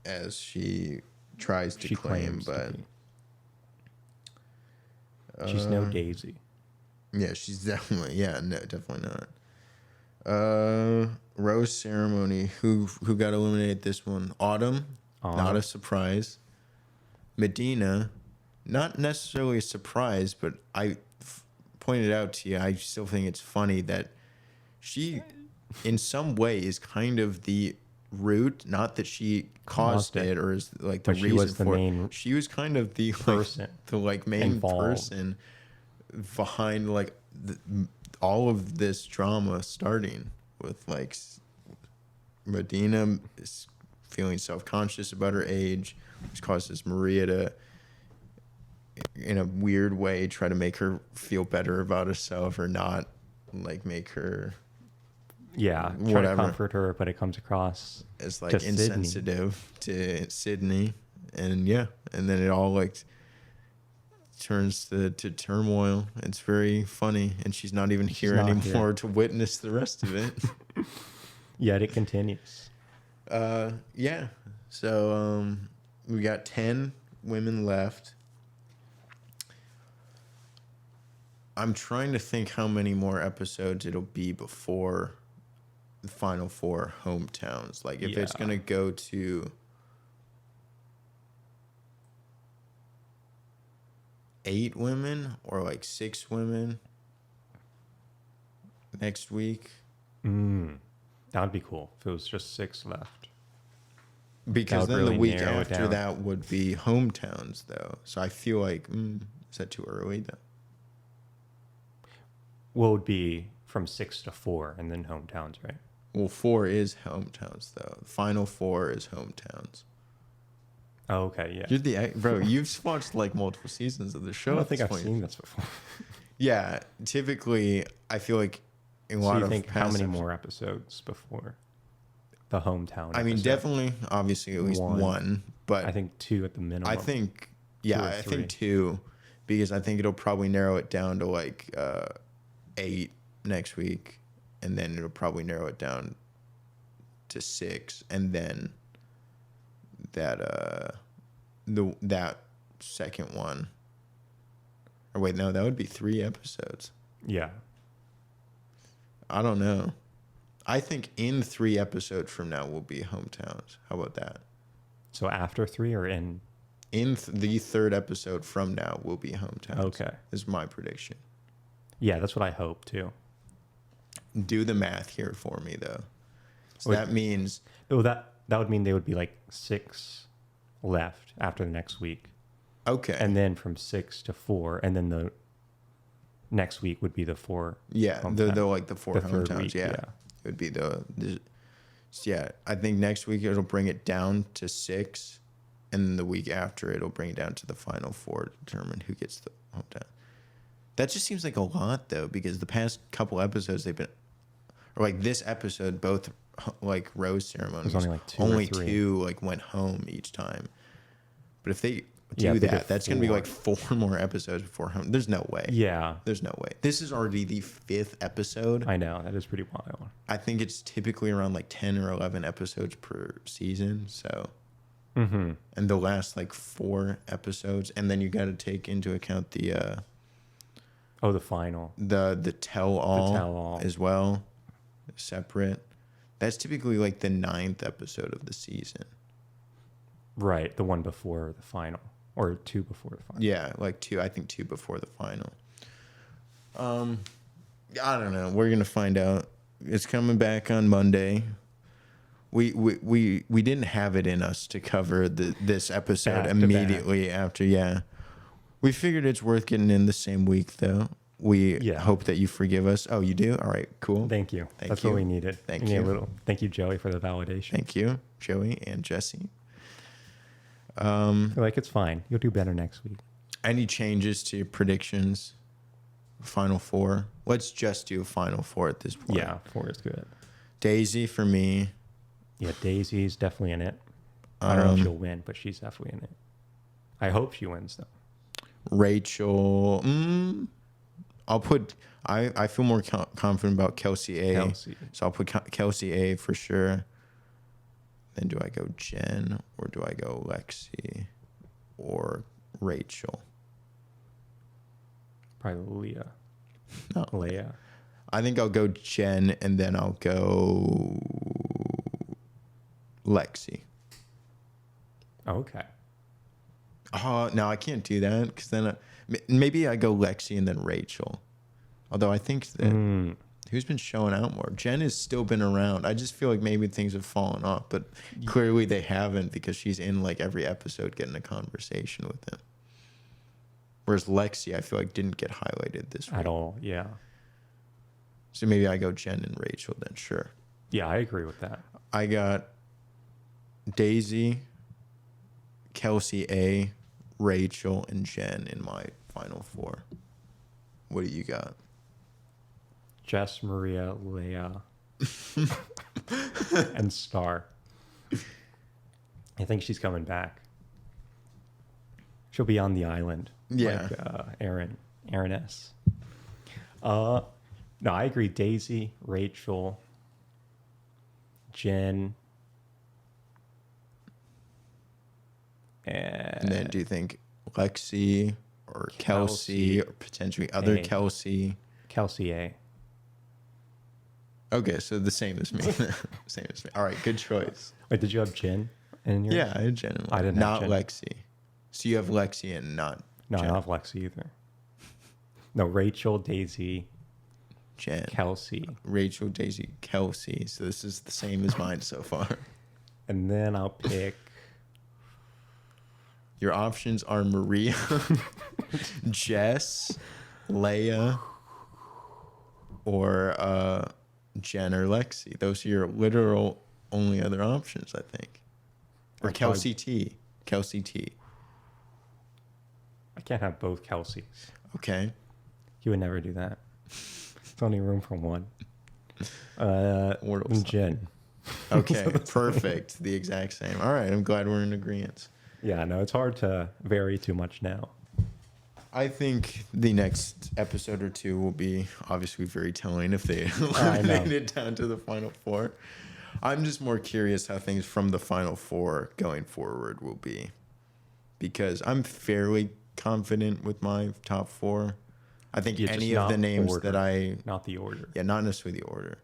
as she tries to claim, but she's no Daisy. yeah, she's definitely definitely not. Rose ceremony. Who got eliminated this one? Autumn. Not a surprise. Medina, not necessarily a surprise, but I pointed out to you, I still think it's funny that she, in some way, is kind of the root. Not that she caused it or is like the reason for it. She was kind of the person, main involved. person behind like all of this drama starting with like Medina is feeling self-conscious about her age, which causes Maria to, in a weird way, try to make her feel better about herself or not like make her try to comfort her, but it comes across as like insensitive to Sydney. And then it all like turns to turmoil. It's very funny, and she's not even here anymore to witness the rest of it. Yet it continues. So we got 10 women left. I'm trying to think how many more episodes it'll be before the final 4 hometowns. Like if it's going to go to 8 women or like 6 women next week. That would be cool if it was just 6 left. Because then really the week after that would be hometowns, though. So I feel like, is that too early, though? Well, it would be from 6 to 4 and then hometowns, right? Well, 4 is hometowns, though. The final 4 is hometowns. Oh, okay, yeah. You've watched like multiple seasons of the show. I don't think I've seen this before. Yeah, typically, I feel like in a lot of how many more episodes before the hometown? I mean, definitely, obviously, at least one, but I think 2 at the minimum. I think, I think 2, because I think it'll probably narrow it down to like 8 next week, and then it'll probably narrow it down to 6, and then that second one. Or wait, no, that would be 3 episodes. Yeah. I don't know. I think in 3 episodes from now will be hometowns. How about that? So after 3 or in? In the 3rd episode from now will be hometowns. Okay. Is my prediction. Yeah, that's what I hope too. Do the math here for me though. So that means... Oh, that would mean they would be like 6 left after the next week. Okay. And then from 6 to 4, and then the next week would be the 4. Yeah, the like the 4 hometowns. Week, yeah. It would be I think next week it'll bring it down to 6, and then the week after it'll bring it down to the final 4 to determine who gets the hometown. That just seems like a lot though, because the past couple episodes they've been, or like this episode, both like rose ceremonies, only 2 like went home each time. But if they do that, that's going to be like 4 more episodes before home. There's no way. Yeah. There's no way. This is already the 5th episode. I know. That is pretty wild. I think it's typically around like 10 or 11 episodes per season. So, and the last like 4 episodes. And then you got to take into account the, the final. The tell-all as well. Separate. That's typically like the 9th episode of the season. Right. The one before the final. Or 2 before the final. Yeah, like 2. I think 2 before the final. I don't know. We're gonna find out. It's coming back on Monday. We didn't have it in us to cover this episode immediately after. Yeah, we figured it's worth getting in the same week though. We hope that you forgive us. Oh, you do? All right, cool. Thank you. That's what we needed. Thank you. Thank you, Joey, for the validation. Thank you, Joey and Jesse. I feel like it's fine. You'll do better next week. Any changes to your predictions? final four. Let's just do a final four at this point. Yeah, 4 is good. Daisy for me. Yeah, Daisy's definitely in it. I don't know if she'll win, but she's definitely in it. I hope she wins, though. Rachel. I'll put. I feel more confident about Kelsey A. Kelsey. So I'll put Kelsey A for sure. Then do I go Jen or do I go Lexi or Rachel? Probably Leah. No. Leia. I think I'll go Jen and then I'll go Lexi. Okay. Oh, no, I can't do that because then maybe I go Lexi and then Rachel. Although I think that who's been showing out more? Jen has still been around. I just feel like maybe things have fallen off, but clearly they haven't because she's in like every episode getting a conversation with him. Whereas Lexi, I feel like didn't get highlighted this week. At all, yeah. So maybe I go Jen and Rachel then, sure. Yeah, I agree with that. I got Daisy, Kelsey A, Rachel, and Jen in my final four. What do you got? Jess, Maria, Leia, and Star. I think she's coming back. She'll be on the island. Yeah. Like Aaron S. No, I agree. Daisy, Rachel, Jen, and then do you think Lexi or Kelsey or potentially other A. Kelsey? Kelsey A. Okay, so the same as me. Same as me. All right, good choice. Wait, did you have Jen in your? Yeah, I had Jen. I didn't not have Jen. Lexi. So you have Lexi and not No, Jen. I don't have Lexi either. No, Rachel, Daisy, Jen. Kelsey. Rachel, Daisy, Kelsey. So this is the same as mine so far. And then I'll pick Your options are Maria, Jess, Leia, or Jen or Lexi. Those are your literal only other options, I think. Or I'd Kelsey T. Kelsey T. I can't have both Kelseys. Okay. He would never do that. There's only room for one. Wordle Jen. Okay, perfect. The exact same. All right, I'm glad we're in agreement. Yeah, no, it's hard to vary too much now. I think the next episode or two will be obviously very telling if they I know. eliminate it down to the final four. I'm just more curious how things from the final four going forward will be. Because I'm fairly confident with my top four. I think Yeah, any just of the not names order. that I... Not the order. Yeah, not necessarily the order.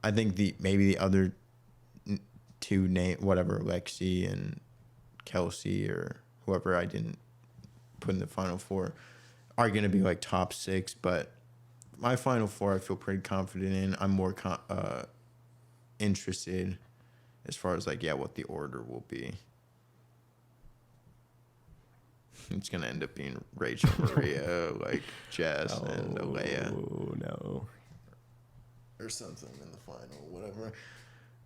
I think maybe the other two whatever, Lexi and Kelsey or whoever I didn't put in the final four are going to be like top six, but my final four I feel pretty confident in. I'm more interested as far as like, yeah, what the order will be. It's going to end up being Rachel, Maria, like Jess and Leia. Oh, no. Or something in the final, whatever.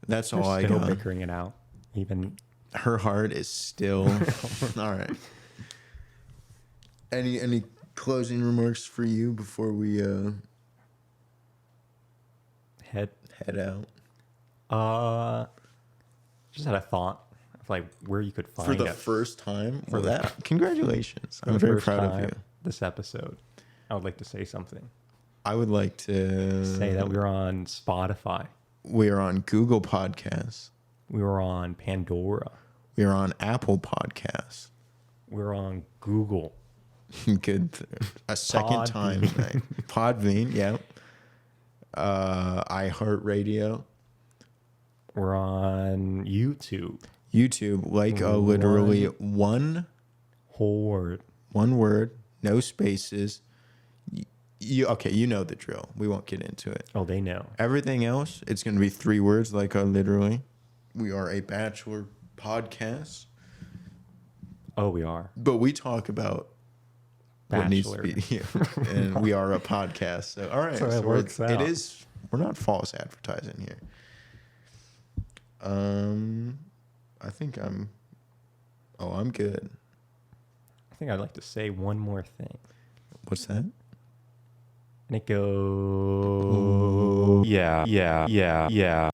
That's They're all I still got. bickering it out. Even Her heart is still all right. Any closing remarks for you before we head. head out? Just had a thought of like where you could find For the us first time? For Well, the- congratulations. for I'm the very first proud of time you. This episode, I would like to say something. I would like to Say that we're on Spotify. we are on Google Podcasts. We were on Pandora. We are on Apple Podcasts. We're on Google. Good. A second time Podbean. tonight. Podbean, yeah. iHeartRadio. We're on YouTube. YouTube, like literally one Whole word. word, no spaces. You know the drill. We won't get into it. Oh, they know. Everything else, it's going to be 3 words, like literally. We are a Bachelor podcast, Oh, we are. but we talk about what needs to Bachelor. be. Yeah. And we are a podcast. So, all right. So it works out. It is. We're not false advertising here. I think I'm good. I think I'd like to say one more thing. What's that? And it goes, yeah.